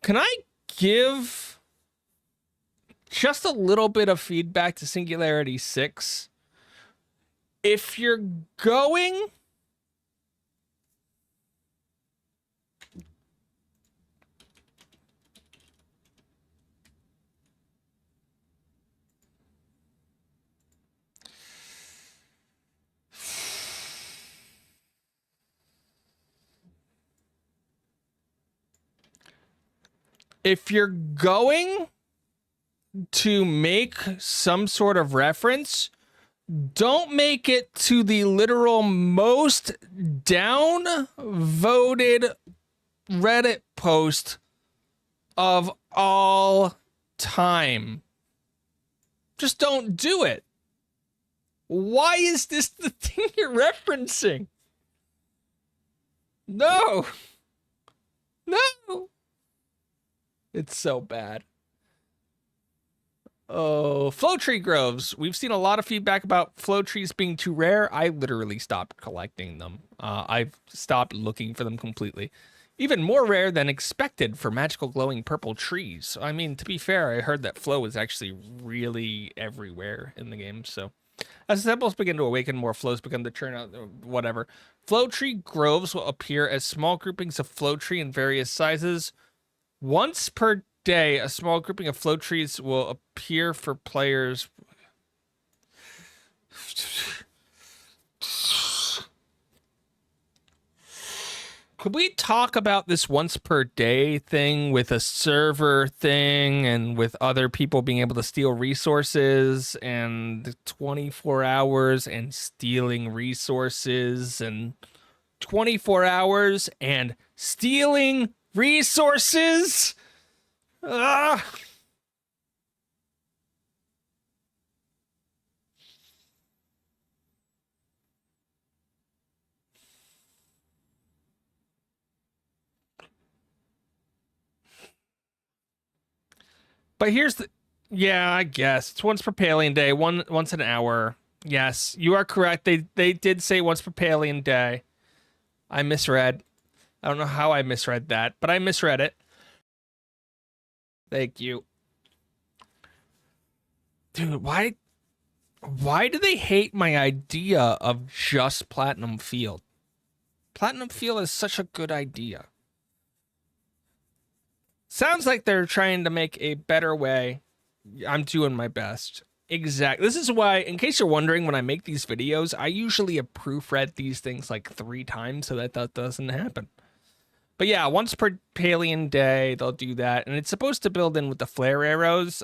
Can I give just a little bit of feedback to Singularity 6? If you're going if you're going to make some sort of reference, don't make it to the literal most downvoted Reddit post of all time. Just don't do it. Why is this the thing you're referencing? No. No. It's so bad. Oh, flow tree groves. We've seen a lot of feedback about flow trees being too rare. I literally stopped collecting them. I've stopped looking for them completely. Even more rare than expected for magical glowing purple trees. I mean, to be fair, I heard that flow is actually really everywhere in the game. So as the temples begin to awaken, more flows begin to churn out, whatever. Flow tree groves will appear as small groupings of flow tree in various sizes. Once per day, a small grouping of flow trees will appear for players. Could we talk about this once per day thing with a server thing and with other people being able to steal resources and 24 hours and stealing resources and 24 hours and stealing resources? Ugh. But here's the, yeah, I guess it's once per Paleo day, once an hour. Yes, you are correct. They did say once per Paleo day. I misread. I don't know how I misread that, but I misread it. Thank you. Dude, why do they hate my idea of just Platinum Field? Platinum Field is such a good idea. Sounds like they're trying to make a better way. I'm doing my best. Exactly. This is why, in case you're wondering, when I make these videos, I usually have proofread these things like 3 times so that doesn't happen. But yeah, once per Paleo day, they'll do that. And it's supposed to build in with the flare arrows.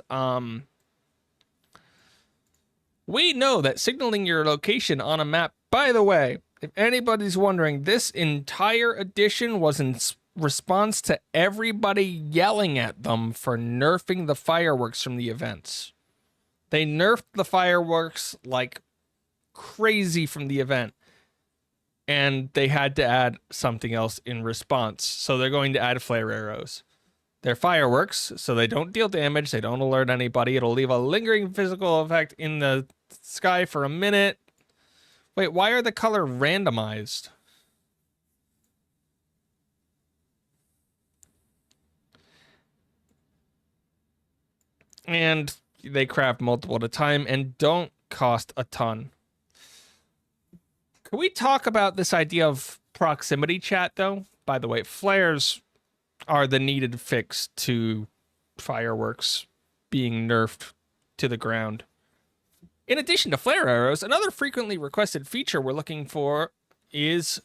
We know that signaling your location on a map, by the way, if anybody's wondering, this entire edition was in response to everybody yelling at them for nerfing the fireworks from the events. They nerfed the fireworks like crazy from the event, and they had to add something else in response. So they're going to add flare arrows. They're fireworks, so they don't deal damage. They don't alert anybody. It'll leave a lingering physical effect in the sky for a minute. Wait, why are the color randomized? And they craft multiple at a time and don't cost a ton. Can we talk about this idea of proximity chat, though? By the way, flares are the needed fix to fireworks being nerfed to the ground. In addition to flare arrows, another frequently requested feature we're looking for is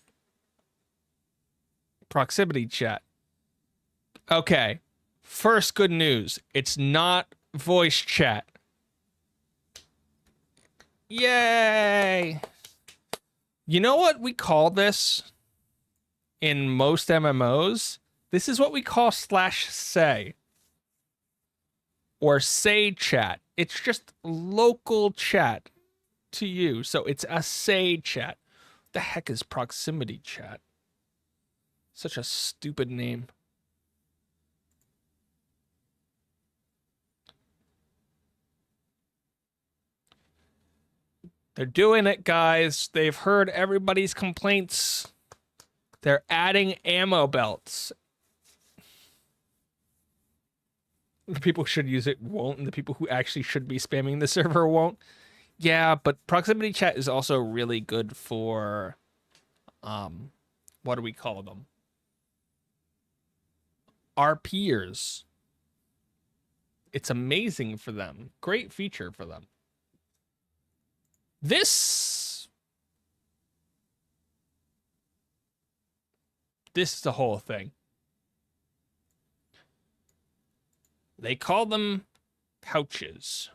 proximity chat. Okay, first good news. It's not voice chat. Yay! You know what we call this in most MMOs? This is what we call /say. Or say chat. It's just local chat to you. So it's a say chat. What the heck is proximity chat? Such a stupid name. They're doing it, guys. They've heard everybody's complaints. They're adding ammo belts. The people who should use it won't, and the people who actually should be spamming the server won't. Yeah, but proximity chat is also really good for, what do we call them? Our peers. It's amazing for them. Great feature for them. This is the whole thing. They call them pouches.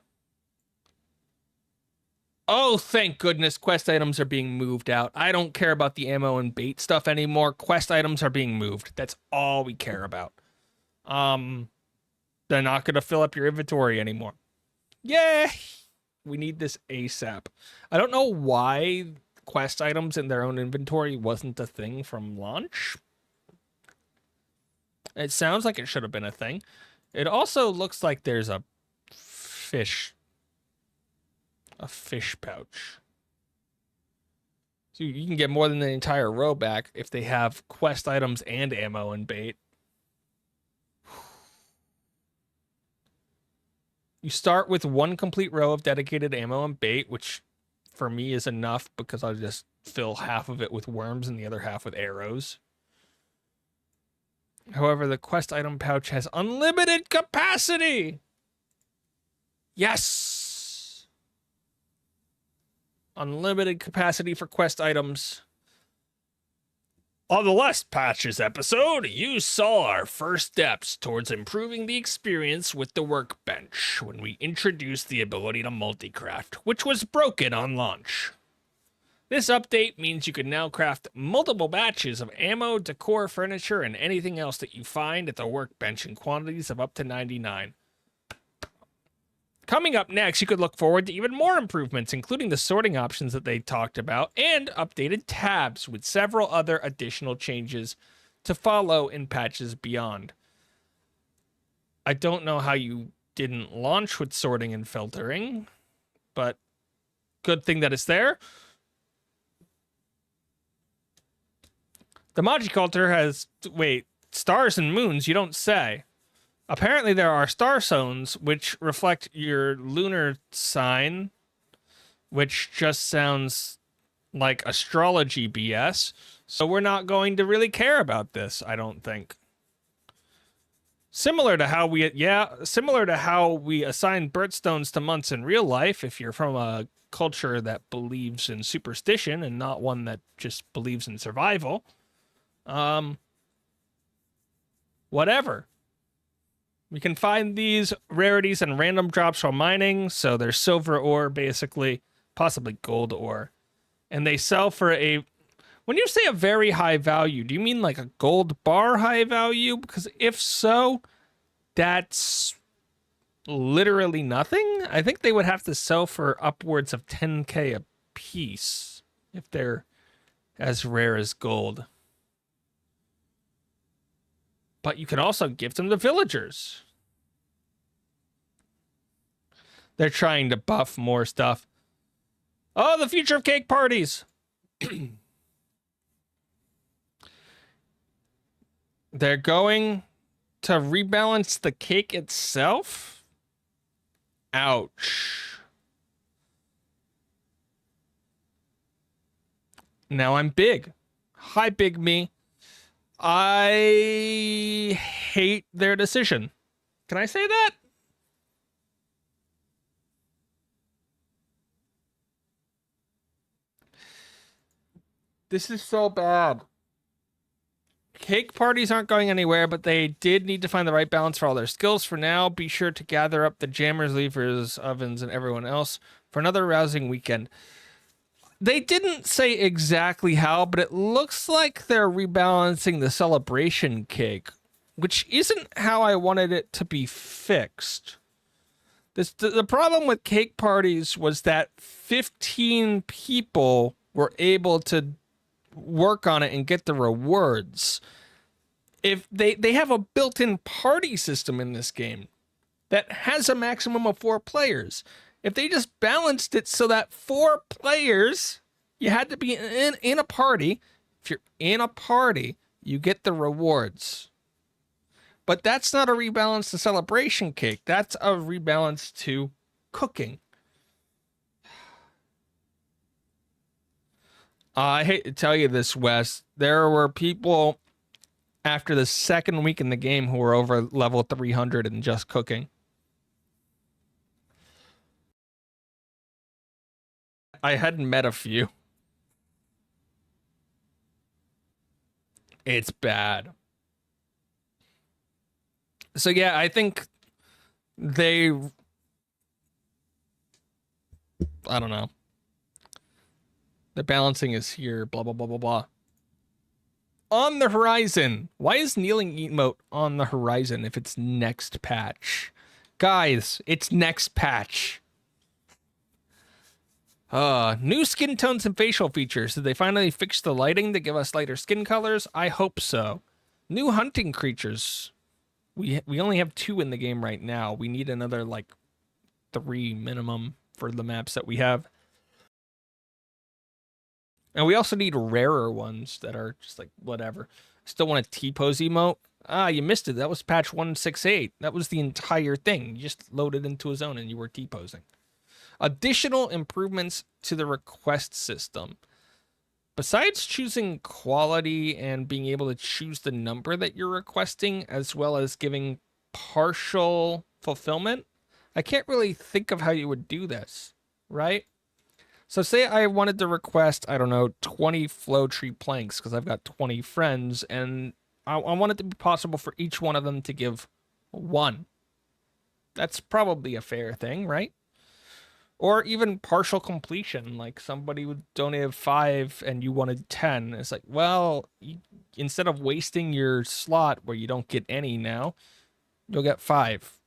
Oh, thank goodness quest items are being moved out. I don't care about the ammo and bait stuff anymore. Quest items are being moved. That's all we care about. They're not going to fill up your inventory anymore. Yay! We need this ASAP. I don't know why quest items in their own inventory wasn't a thing from launch. It sounds like it should have been a thing. It also looks like there's a fish pouch. So you can get more than the entire row back if they have quest items and ammo and bait. You start with one complete row of dedicated ammo and bait, which for me is enough because I'll just fill half of it with worms and the other half with arrows. However, the quest item pouch has unlimited capacity. Yes. Unlimited capacity for quest items. On the last Patches episode, you saw our first steps towards improving the experience with the workbench when we introduced the ability to multi-craft, which was broken on launch. This update means you can now craft multiple batches of ammo, decor, furniture, and anything else that you find at the workbench in quantities of up to 99. Coming up next, you could look forward to even more improvements, including the sorting options that they talked about, and updated tabs with several other additional changes to follow in patches beyond. I don't know how you didn't launch with sorting and filtering, but good thing that it's there. The Magiculture has, wait, stars and moons, you don't say. Apparently there are star zones which reflect your lunar sign, which just sounds like astrology BS. So we're not going to really care about this, I don't think. Similar to how we assign birthstones to months in real life, if you're from a culture that believes in superstition and not one that just believes in survival. Whatever. We can find these rarities and random drops while mining, so they're silver ore, basically, possibly gold ore. And they sell for a... When you say a very high value, do you mean like a gold bar high value? Because if so, that's literally nothing. I think they would have to sell for upwards of 10k a piece if they're as rare as gold. But you can also give them to villagers. They're trying to buff more stuff. Oh, the future of cake parties. They're going to rebalance the cake itself? Ouch. Now I'm big. Hi, big me. I hate their decision. Can I say that? This is so bad. Cake parties aren't going anywhere, but they did need to find the right balance for all their skills. For now, be sure to gather up the jammers, leavers, ovens, and everyone else for another rousing weekend. They didn't say exactly how, but it looks like they're rebalancing the celebration cake, which isn't how I wanted it to be fixed. The problem with cake parties was that 15 people were able to work on it and get the rewards. If they have a built-in party system in this game that has a maximum of 4 players. If they just balanced it so that 4 players, you had to be in a party. If you're in a party, you get the rewards. But that's not a rebalance to celebration cake. That's a rebalance to cooking. I hate to tell you this, Wes. There were people after the second week in the game who were over level 300 and just cooking. I hadn't met a few. It's bad. So yeah, I think they, I don't know. The balancing is here, blah, blah, blah, blah, blah. On the horizon. Why is kneeling emote on the horizon if it's next patch? Guys, it's next patch. New skin tones and facial features. Did they finally fix the lighting to give us lighter skin colors? I hope so. New hunting creatures. We only have 2 in the game right now. We need another, like, 3 minimum for the maps that we have. And we also need rarer ones that are just like, whatever. Still want a T-pose emote? Ah, you missed it. That was patch 168. That was the entire thing. You just loaded into a zone and you were T-posing. Additional improvements to the request system. Besides choosing quality and being able to choose the number that you're requesting, as well as giving partial fulfillment, I can't really think of how you would do this, right? So say I wanted to request, I don't know, 20 flow tree planks because I've got 20 friends, and I want it to be possible for each one of them to give 1. That's probably a fair thing, right? Or even partial completion, like somebody would donate 5 and you wanted 10. It's like, well, instead of wasting your slot where you don't get any now, you'll get 5.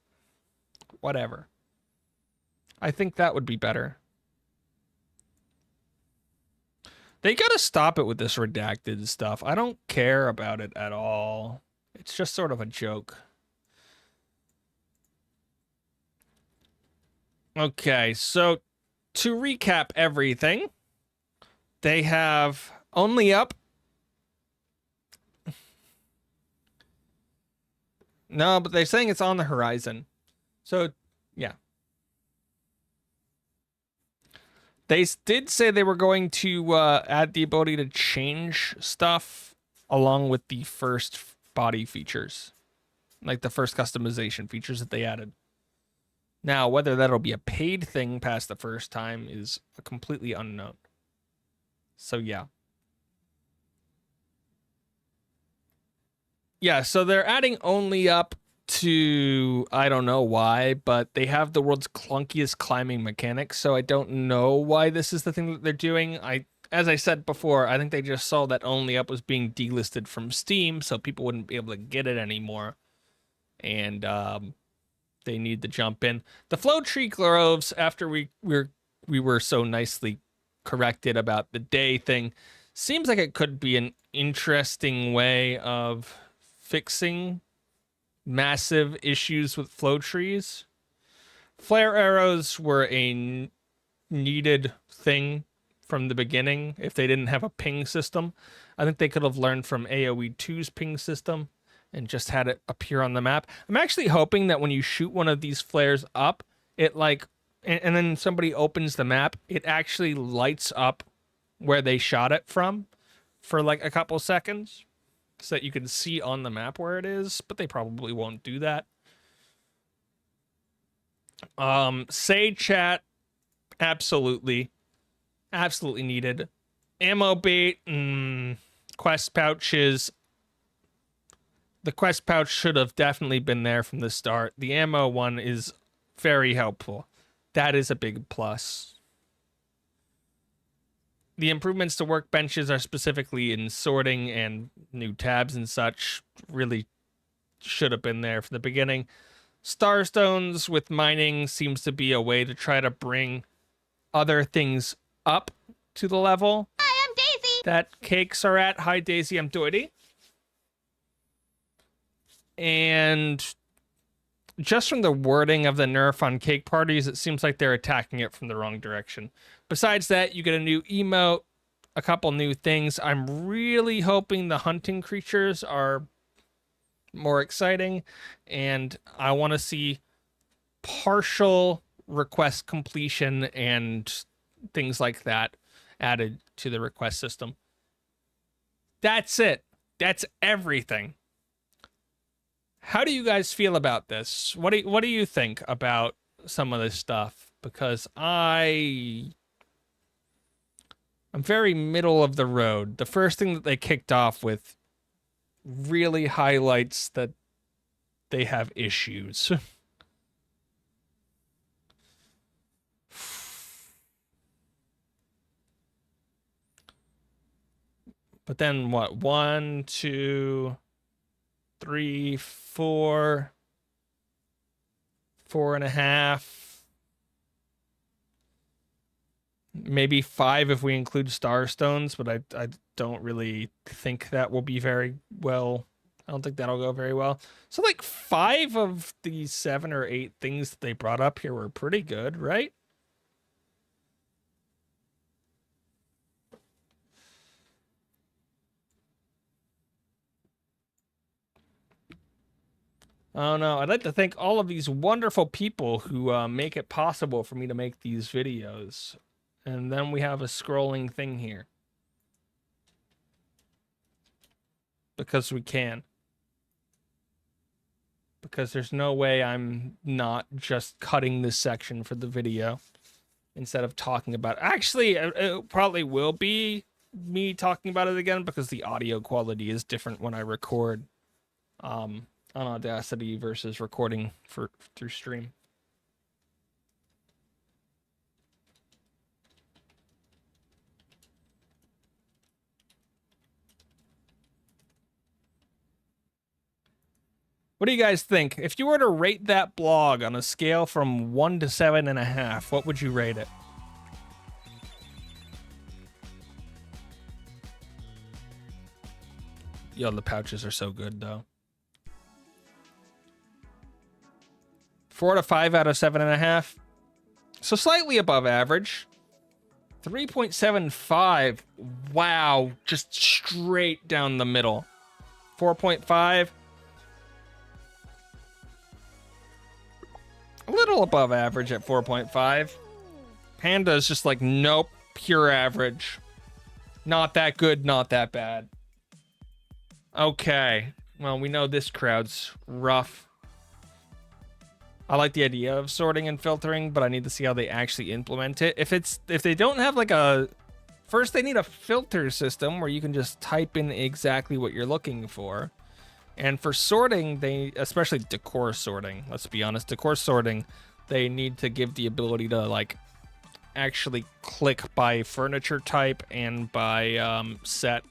Whatever. I think that would be better. They gotta stop it with this redacted stuff. I don't care about it at all. It's just sort of a joke. Okay, so to recap everything, they have only up. No, but they're saying it's on the horizon. So, yeah. They did say they were going to add the ability to change stuff along with the first body features, like the first customization features that they added. Now, whether that'll be a paid thing past the first time is completely unknown. So, yeah. Yeah, so they're adding only up to, I don't know why, but they have the world's clunkiest climbing mechanics, so I don't know why this is the thing that they're doing. As I said before, I think they just saw that only up was being delisted from Steam, so people wouldn't be able to get it anymore. And they need to jump in. The flow tree groves, after we were so nicely corrected about the day thing, seems like it could be an interesting way of fixing massive issues with flow trees. Flare arrows were a needed thing from the beginning. If they didn't have a ping system, I think they could have learned from AoE 2's ping system and just had it appear on the map. I'm actually hoping that when you shoot one of these flares up, it like, and then somebody opens the map, it actually lights up where they shot it from for like a couple seconds so that you can see on the map where it is, but they probably won't do that. Say chat, absolutely needed. Ammo bait, quest pouches. The quest pouch should have definitely been there from the start. The ammo one is very helpful. That is a big plus. The improvements to workbenches are specifically in sorting and new tabs and such. Really should have been there from the beginning. Starstones with mining seems to be a way to try to bring other things up to the level. Hi, I'm Daisy. That cakes are at. Hi, Daisy, I'm Doity. And just from the wording of the nerf on cake parties, it seems like they're attacking it from the wrong direction. Besides that, you get a new emote, a couple new things. I'm really hoping the hunting creatures are more exciting, and I want to see partial request completion and things like that. added to the request system. That's it. That's everything. How do you guys feel about this? What do you think about some of this stuff? Because I'm very middle of the road. The first thing that they kicked off with really highlights that they have issues. But then what? 1, 2, 3, 4, 4.5, maybe 5 if we include Starstones, but I don't really think that will be very well. I don't think that'll go very well. So like 5 of the 7 or 8 things that they brought up here were pretty good, right? I don't know. I'd like to thank all of these wonderful people who make it possible for me to make these videos. And then we have a scrolling thing here. Because we can. Because there's no way I'm not just cutting this section for the video instead of talking about it. Actually, it probably will be me talking about it again because the audio quality is different when I record on Audacity versus recording through stream. What do you guys think? If you were to rate that blog on a scale from 1 to 7.5, what would you rate it? Yo, the pouches are so good, though. 4 to 5 out of 7.5. So slightly above average. 3.75. Wow, just straight down the middle. 4.5. A little above average at 4.5. Panda is just like, nope, pure average. Not that good, not that bad. Okay, well, we know this crowd's rough. I like the idea of sorting and filtering, but I need to see how they actually implement it. If they don't have like a... First, they need a filter system where you can just type in exactly what you're looking for. And for sorting, they, especially decor sorting, let's be honest, decor sorting, they need to give the ability to like actually click by furniture type and by set.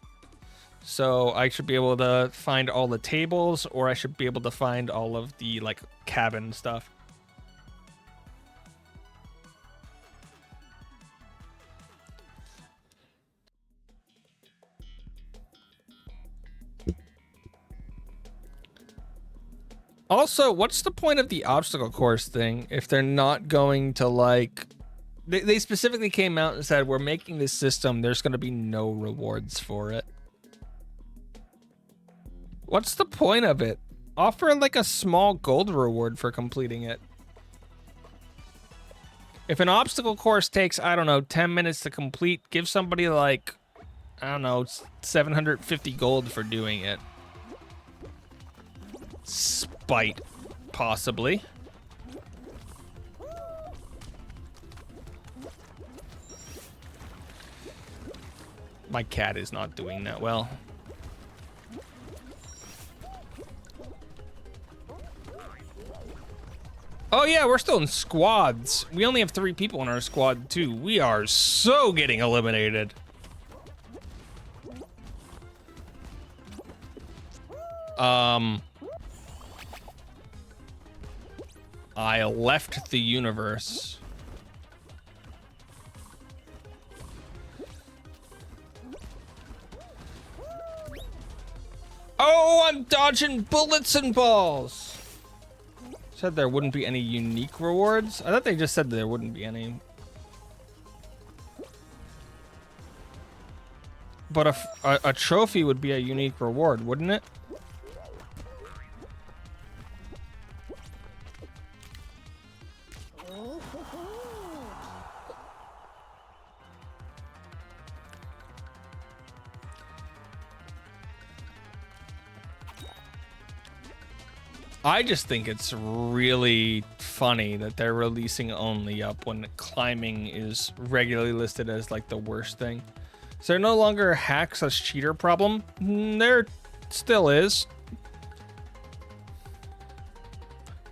So I should be able to find all the tables, or I should be able to find all of the like cabin stuff. Also, what's the point of the obstacle course thing if they're not going to like... They specifically came out and said, we're making this system, there's going to be no rewards for it. What's the point of it? Offer like a small gold reward for completing it. If an obstacle course takes, I don't know, 10 minutes to complete, give somebody like, I don't know, 750 gold for doing it. Spite, possibly. My cat is not doing that well. Oh yeah, we're still in squads. We only have 3 people in our squad too. We are so getting eliminated. I left the universe. Oh, I'm dodging bullets and balls. Said there wouldn't be any unique rewards. I thought they just said there wouldn't be any. But a trophy would be a unique reward, wouldn't it? I just think it's really funny that they're releasing only up when climbing is regularly listed as like the worst thing. Is there no longer a hack/cheater problem? There still is.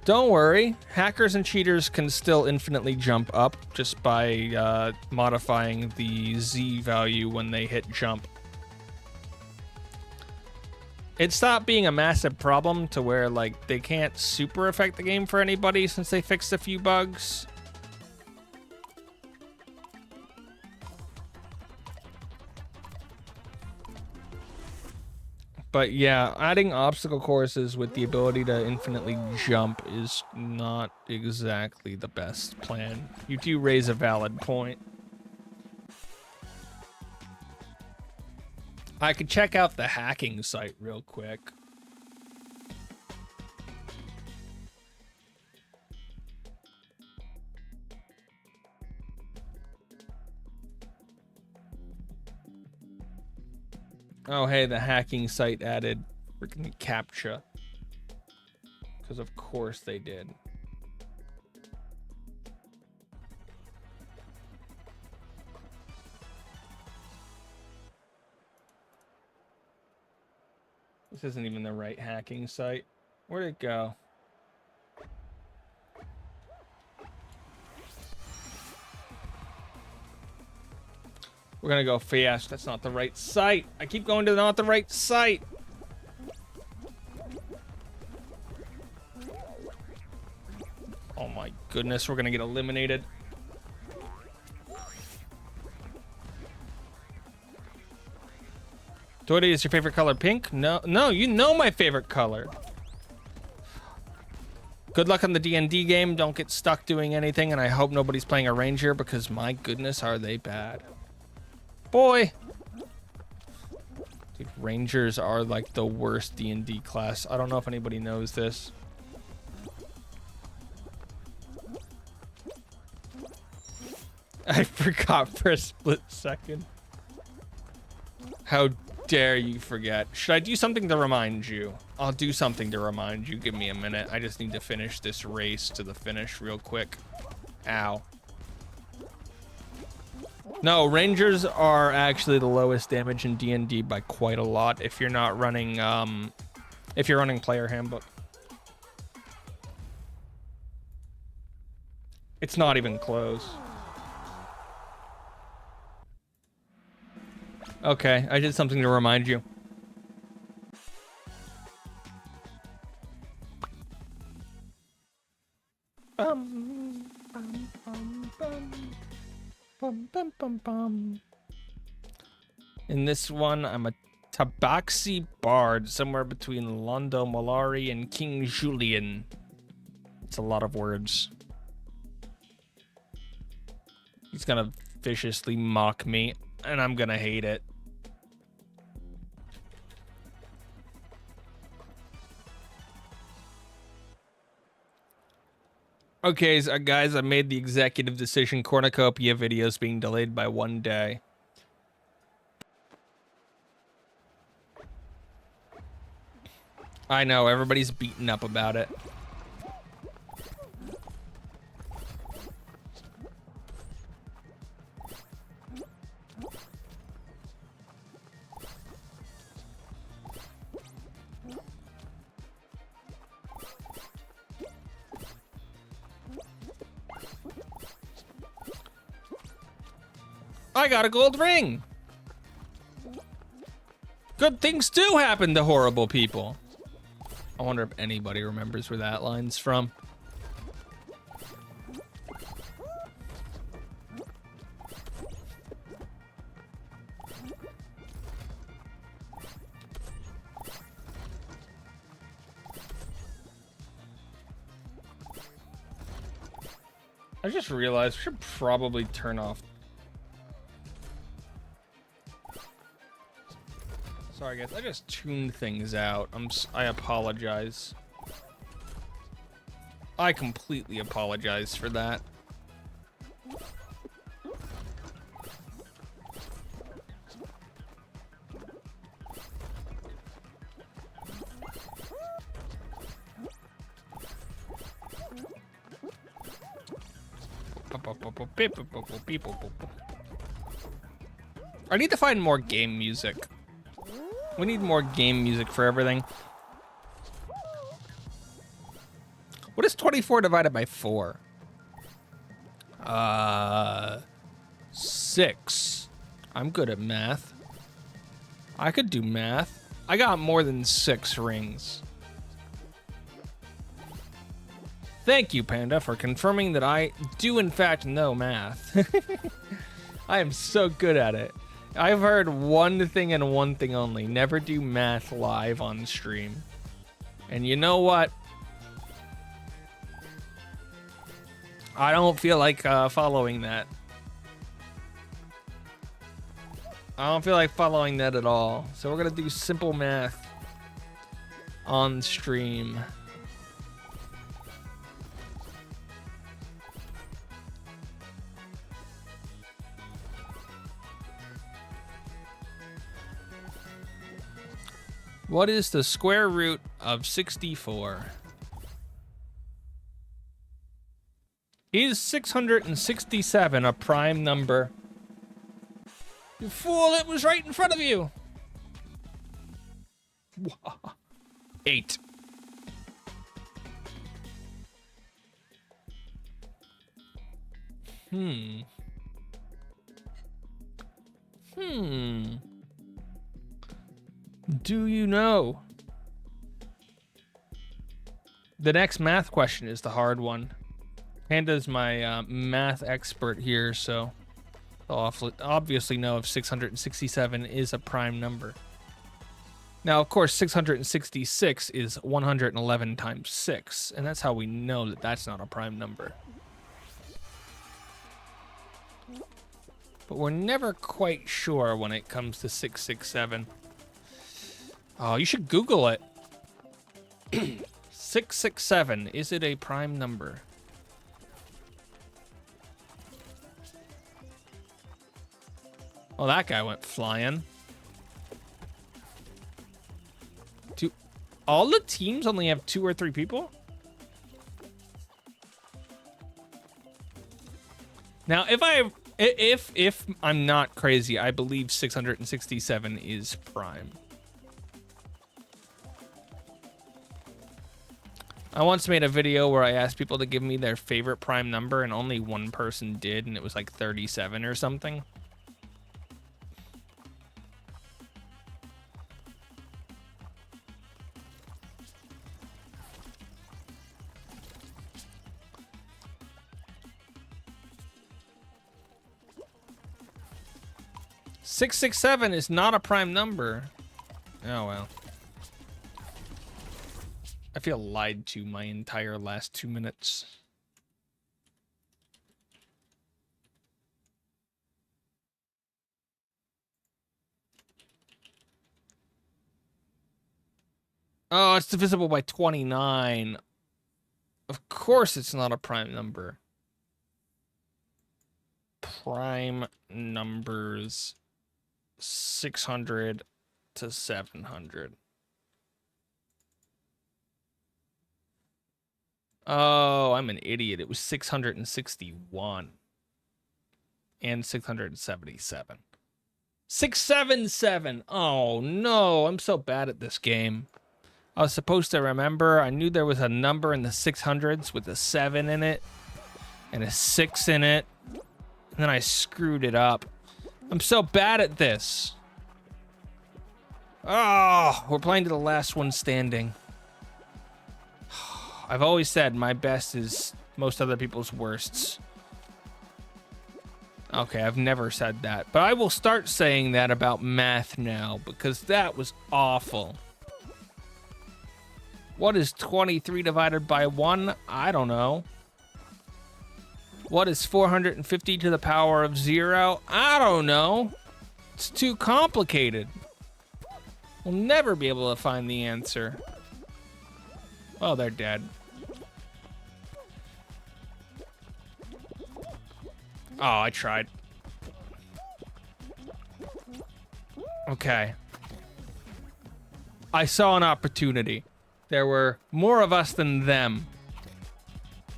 Don't worry, hackers and cheaters can still infinitely jump up just by modifying the Z value when they hit jump. It stopped being a massive problem to where like they can't super affect the game for anybody since they fixed a few bugs. But yeah, adding obstacle courses with the ability to infinitely jump is not exactly the best plan. You do raise a valid point. I could check out the hacking site real quick. Oh, hey, the hacking site added freaking CAPTCHA. Because of course they did. This isn't even the right hacking site. Where'd it go? We're gonna go fast. That's not the right site. I keep going to not the right site. Oh my goodness, we're gonna get eliminated. Doherty, is your favorite color pink? No, you know my favorite color. Good luck on the D&D game. Don't get stuck doing anything, and I hope nobody's playing a ranger because my goodness, are they bad. Boy. Dude, rangers are like the worst D&D class. I don't know if anybody knows this. I forgot for a split second. How dare you forget? Should I do something to remind you? I'll do something to remind you. Give me a minute. I just need to finish this race to the finish real quick. Ow. No, rangers are actually the lowest damage in D&D by quite a lot if you're not running if you're running player handbook. It's not even close. Okay, I did something to remind you. Bum, bum, bum, bum. Bum, bum, bum, bum. In this one, I'm a Tabaxi Bard, somewhere between Londo Mollari and King Julian. It's a lot of words. He's gonna viciously mock me, and I'm gonna hate it. Okay, so guys, I made the executive decision. Cornucopia videos being delayed by 1 day. I know, everybody's beaten up about it. I got a gold ring. Good things do happen to horrible people. I wonder if anybody remembers where that line's from. I just realized we should probably turn off. Sorry guys, I just tuned things out. I apologize. I completely apologize for that. I need to find more game music. We need more game music for everything. What is 24 divided by 4? 6. I'm good at math. I could do math. I got more than 6 rings. Thank you, Panda, for confirming that I do in fact know math. I am so good at it. I've heard one thing and one thing only. Never do math live on stream. And you know what? I don't feel like following that. I don't feel like following that at all. So we're gonna do simple math on stream. What is the square root of 64? Is 667 a prime number? You fool, it was right in front of you. 8. Do you know? The next math question is the hard one. Panda's my math expert here, so I'll obviously know if 667 is a prime number. Now, of course, 666 is 111 times 6, and that's how we know that that's not a prime number. But we're never quite sure when it comes to 667. Oh, you should Google it. 667, is it a prime number? Oh, that guy went flying. Do all the teams only have 2 or 3 people? Now, if I'm not crazy, I believe 667 is prime. I once made a video where I asked people to give me their favorite prime number, and only one person did, and it was like 37 or something. $667 is not a prime number. Oh well. I feel lied to my entire last 2 minutes. Oh, it's divisible by 29. Of course it's not a prime number. Prime numbers 600 to 700. Oh, I'm an idiot. It was 661 and 677. 677. Oh no, I'm so bad at this game. I was supposed to remember. I knew there was a number in the 600s with a 7 in it and a 6 in it. And then I screwed it up. I'm so bad at this. Oh, we're playing to the last one standing. I've always said my best is most other people's worsts. Okay, I've never said that. But I will start saying that about math now, because that was awful. What is 23 divided by 1? I don't know. What is 450 to the power of 0? I don't know. It's too complicated. We'll never be able to find the answer. Oh, they're dead. Oh, I tried. Okay. I saw an opportunity. There were more of us than them.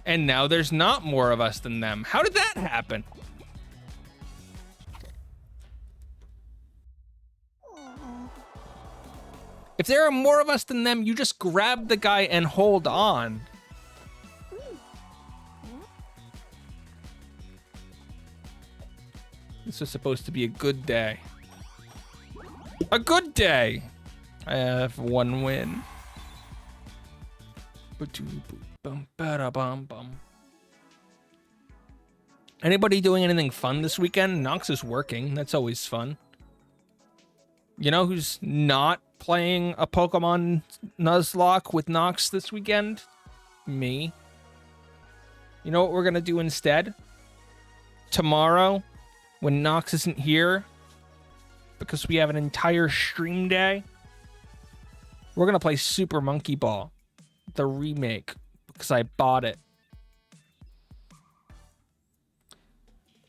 And now there's not more of us than them. How did that happen? If there are more of us than them, you just grab the guy and hold on. This is supposed to be a good day. A good day! I have one win. Anybody doing anything fun this weekend? Nox is working. That's always fun. You know who's not playing a Pokemon Nuzlocke with Nox this weekend? Me. You know what we're gonna do instead? Tomorrow, when Nox isn't here, because we have an entire stream day, we're gonna play Super Monkey Ball, the remake, because I bought it.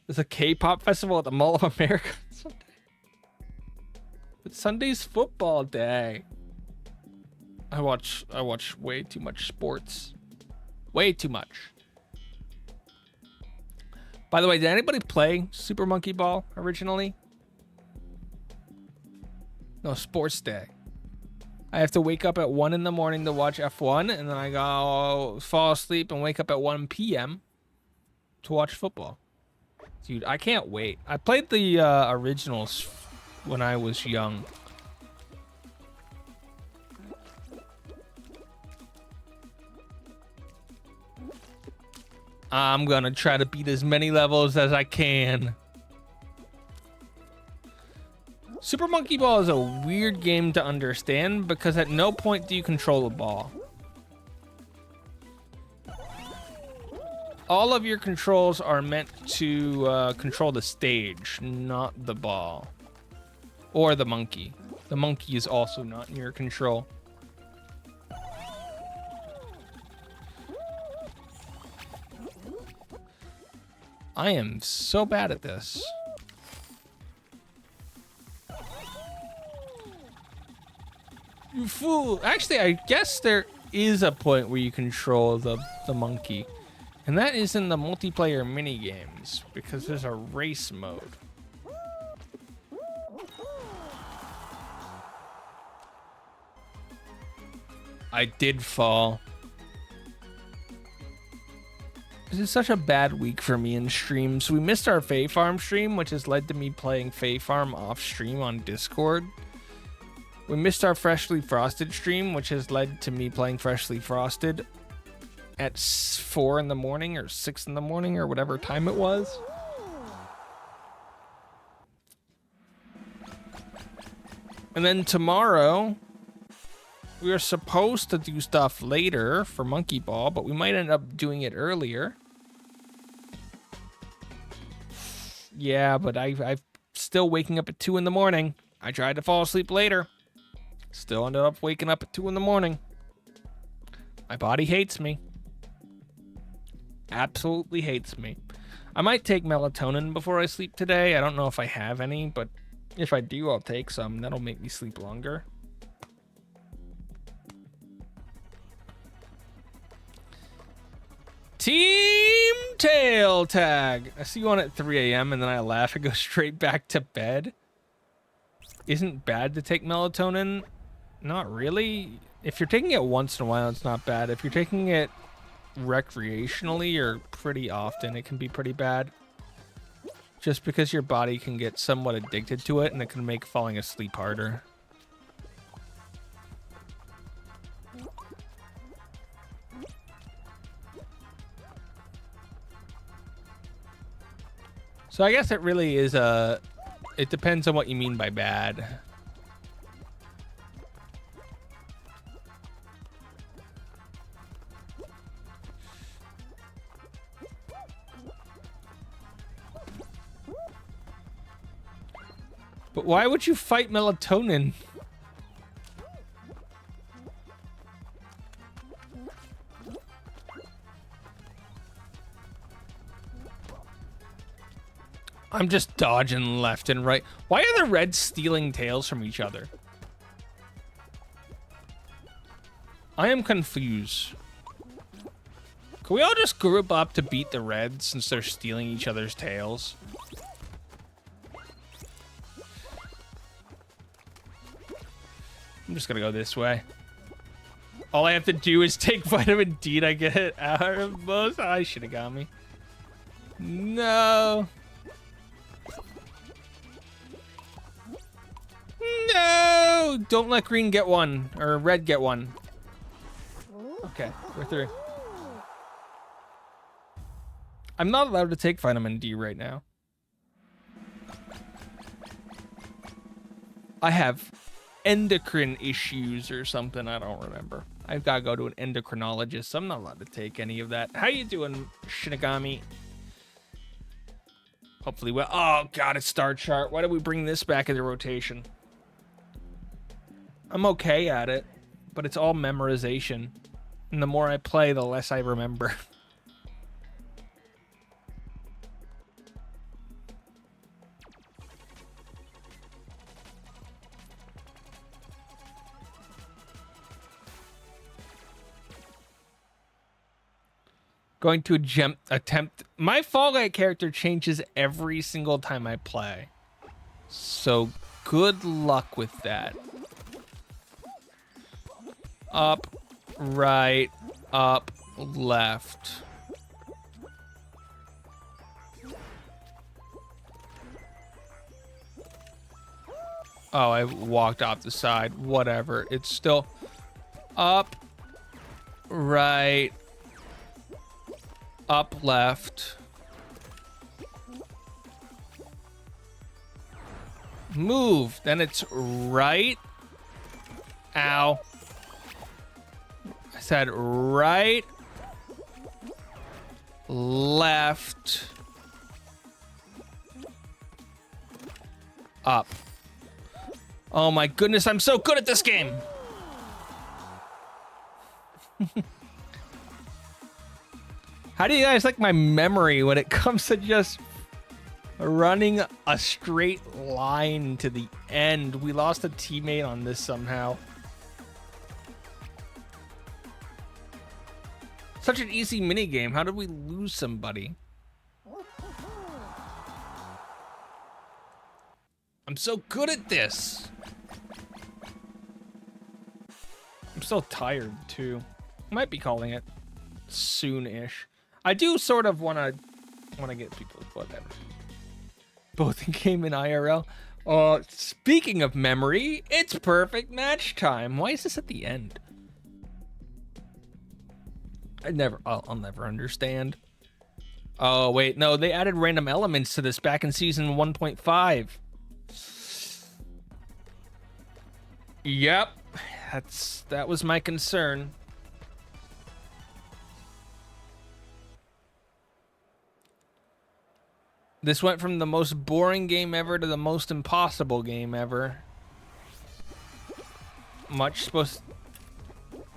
There's a K-pop festival at the Mall of America Sunday. But Sunday's football day. I watch way too much sports. Way too much. By the way, did anybody play Super Monkey Ball originally? No, sports day. I have to wake up at 1 in the morning to watch F1, and then I go fall asleep and wake up at 1 p.m. to watch football. Dude, I can't wait. I played the originals when I was young. I'm gonna try to beat as many levels as I can. Super Monkey Ball is a weird game to understand because at no point do you control a ball. All of your controls are meant to control the stage, not the ball. Or the monkey. The monkey is also not in your control. I am so bad at this. You fool. Actually, I guess there is a point where you control the monkey. And that is in the multiplayer minigames, because there's a race mode. I did fall. This is such a bad week for me in streams. We missed our Fae Farm stream, which has led to me playing Fae Farm off stream on Discord. We missed our Freshly Frosted stream, which has led to me playing Freshly Frosted at 4 in the morning or 6 in the morning or whatever time it was. And then tomorrow, we are supposed to do stuff later for Monkey Ball, but we might end up doing it earlier. Yeah, but I'm still waking up at 2 in the morning. I tried to fall asleep later. Still ended up waking up at 2 in the morning. My body hates me. Absolutely hates me. I might take melatonin before I sleep today. I don't know if I have any, but if I do, I'll take some. That'll make me sleep longer. Team Tail Tag. I see you on at 3 a.m. and then I laugh and go straight back to bed. Isn't bad to take melatonin? Not really. If you're taking it once in a while, it's not bad. If you're taking it recreationally or pretty often, it can be pretty bad. Just because your body can get somewhat addicted to it and it can make falling asleep harder. So I guess it really is it depends on what you mean by bad. But why would you fight melatonin? I'm just dodging left and right. Why are the Reds stealing tails from each other? I am confused. Can we all just group up to beat the Reds since they're stealing each other's tails? I'm just gonna go this way. All I have to do is take vitamin D to get it out of most. I should have got me. No. No! Don't let green get one, or red get one. Okay, we're through. I'm not allowed to take vitamin D right now. I have endocrine issues or something, I don't remember. I've got to go to an endocrinologist, so I'm not allowed to take any of that. How you doing, Shinigami? Hopefully well. Oh god, it's Star Chart. Why did we bring this back into rotation? I'm okay at it, but it's all memorization. And the more I play, the less I remember. Going to attempt. My Fall Guy character changes every single time I play. So good luck with that. Up, right, up, left. Oh, I walked off the side. Whatever. It's still up, right, up, left. Move. Then it's right. Ow. I said right, left, up. Oh my goodness, I'm so good at this game. How do you guys like my memory when it comes to just running a straight line to the end? We lost a teammate on this somehow. Such an easy minigame. How did we lose somebody? I'm so good at this. I'm so tired too. Might be calling it soon-ish. I do sort of want to get people, whatever. Both in game and IRL. Speaking of memory, it's perfect match time. Why is this at the end? I'll never understand. Oh, wait, no, they added random elements to this back in season 1.5. Yep, that was my concern. This went from the most boring game ever to the most impossible game ever.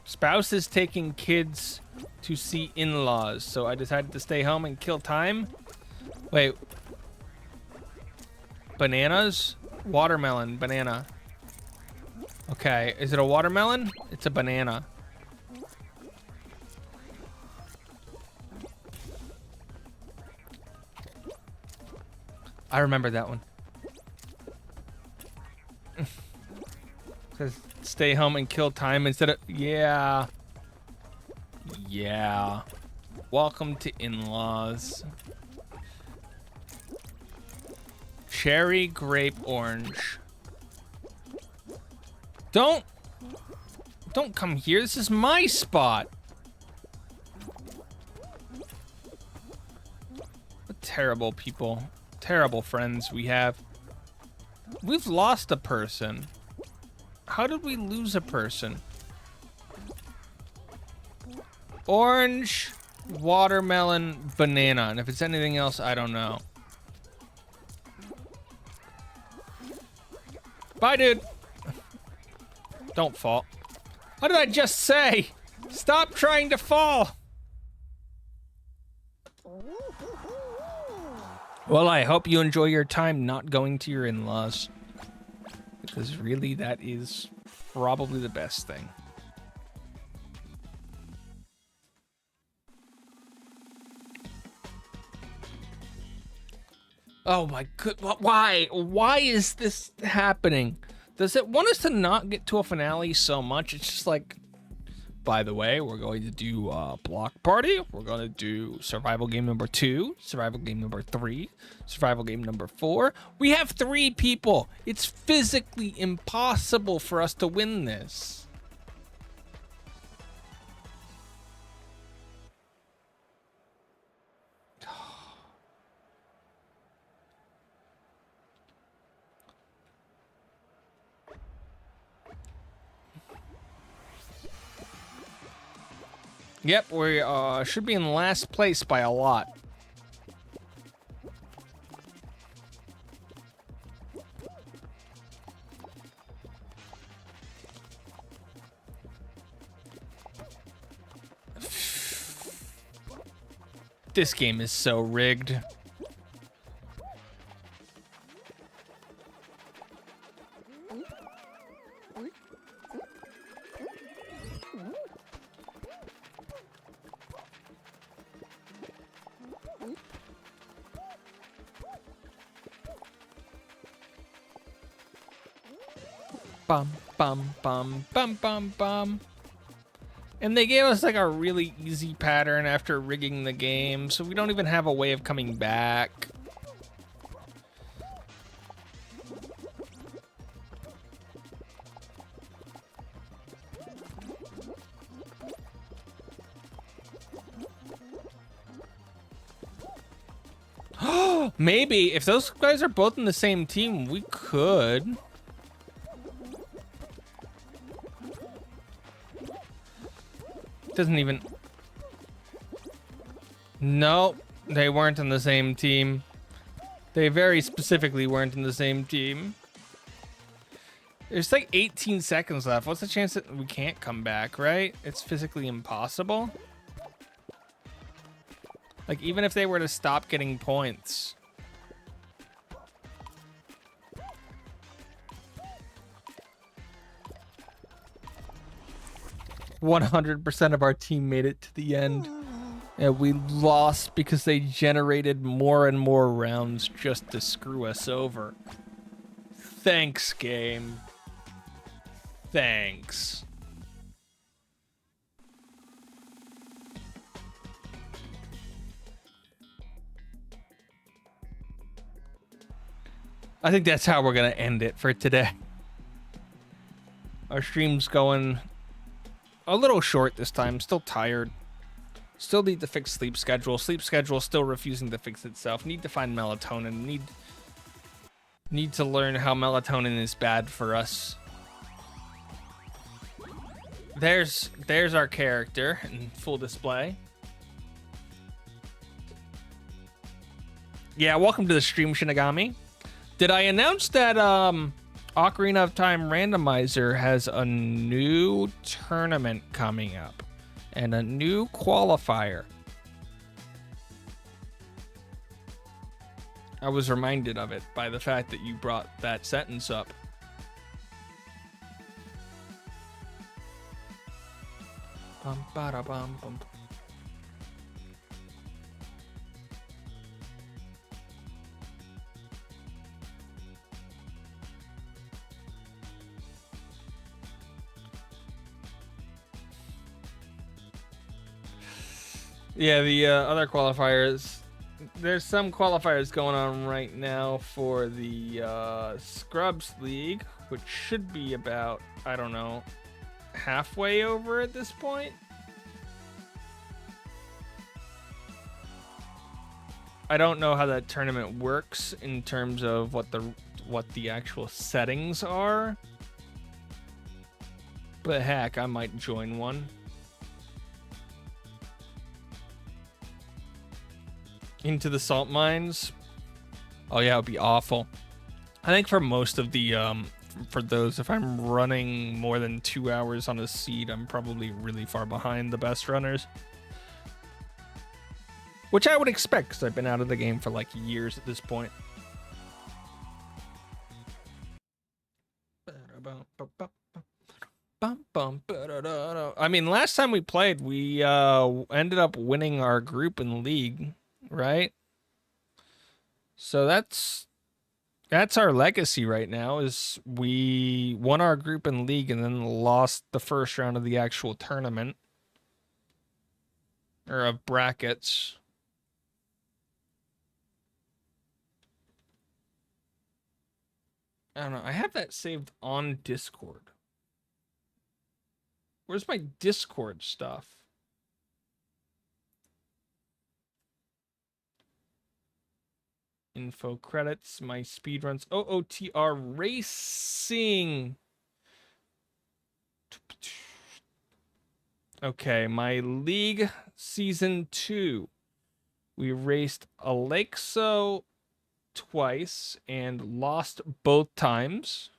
Spouse is taking kids to see in-laws, so I decided to stay home and kill time. Wait. Bananas? Watermelon, banana. Okay, is it a watermelon? It's a banana. I remember that one. Says stay home and kill time instead of... Yeah. Yeah. Welcome to in-laws. Cherry, grape, orange. Don't come here. This is my spot. What terrible people. Terrible friends we have. We've lost a person. How did we lose a person? Orange, watermelon, banana. And if it's anything else, I don't know. Bye, dude. Don't fall. What did I just say? Stop trying to fall. Well, I hope you enjoy your time not going to your in-laws. Because really, that is probably the best thing. Oh my good. Why? Why is this happening? Does it want us to not get to a finale so much? It's just like, by the way, we're going to do Block Party. We're going to do survival game number 2, survival game number 3, survival game number 4. We have 3 people. It's physically impossible for us to win this. Yep, we should be in last place by a lot. This game is so rigged. Bum, bum, bum, bum, bum, bum. And they gave us like a really easy pattern after rigging the game, so we don't even have a way of coming back. Maybe if those guys are both in the same team, we could. Doesn't even. No, they weren't in the same team. They very specifically weren't in the same team. There's like 18 seconds left. What's the chance that we can't come back, right? It's physically impossible. Like, even if they were to stop getting points. "100% of our team made it to the end. And we lost because they generated more and more rounds just to screw us over. Thanks, game. Thanks." I think that's how we're gonna end it for today. Our stream's going a little short this time. Still tired. Still need to fix sleep schedule. Sleep schedule still refusing to fix itself. Need to find melatonin. Need to learn how melatonin is bad for us. There's our character in full display. Yeah, welcome to the stream, Shinigami. Did I announce that Ocarina of Time Randomizer has a new tournament coming up and a new qualifier? I was reminded of it by the fact that you brought that sentence up. Bum, bada, bum, bum. Yeah, the other qualifiers. There's some qualifiers going on right now for the Scrubs League, which should be about, I don't know, halfway over at this point. I don't know how that tournament works in terms of what the actual settings are. But heck, I might join one. Into the salt mines. Oh yeah, it would be awful. I think for most of the for those, if I'm running more than 2 hours on a seed, I'm probably really far behind the best runners, which I would expect because I've been out of the game for like years at this point. I mean, last time we played, we ended up winning our group in league, right? So that's our legacy right now is we won our group in league and then lost the first round of the actual tournament or of brackets. I don't know. I have that saved on Discord. Where's my Discord stuff? Info credits, my speedruns. OOTR Racing. Okay, my league season 2. We raced Alexo twice and lost both times.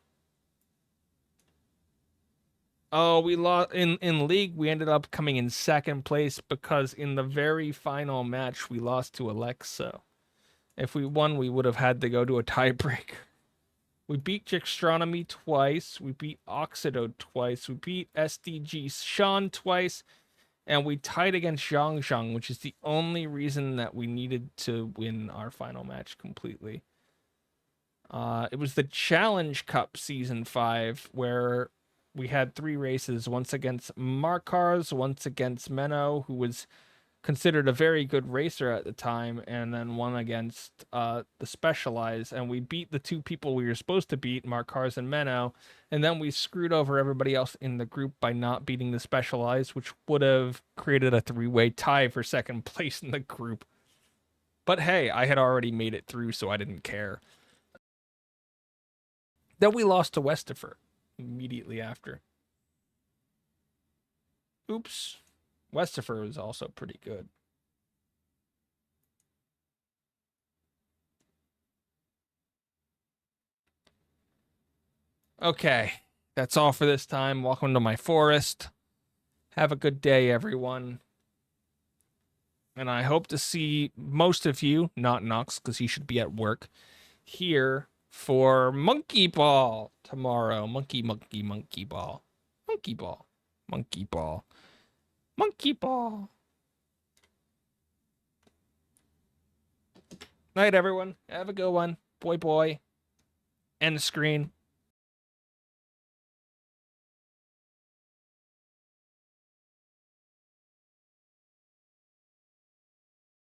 Oh, we lost in league. We ended up coming in second place because in the very final match we lost to Alexo. If we won, we would have had to go to a tiebreaker. We beat Jixtronomy twice. We beat Oxido twice. We beat SDG Sean twice. And we tied against Zhang Zhang, which is the only reason that we needed to win our final match completely. It was the Challenge Cup Season 5, where we had 3 races, once against Markars, once against Menno, who was considered a very good racer at the time, and then one against the Specialized, and we beat the 2 people we were supposed to beat, Markars and Menno, and then we screwed over everybody else in the group by not beating the Specialized, which would have created a 3-way tie for second place in the group. But hey, I had already made it through, so I didn't care. Then we lost to Westifer immediately after. Oops. Westifer was also pretty good. Okay, that's all for this time. Welcome to my forest. Have a good day, everyone. And I hope to see most of you, not Nox, because he should be at work, here for Monkey Ball tomorrow. Monkey Ball. Monkey Ball. Monkey Ball. Monkey Ball. Night, everyone. Have a good one. Boy. End the screen.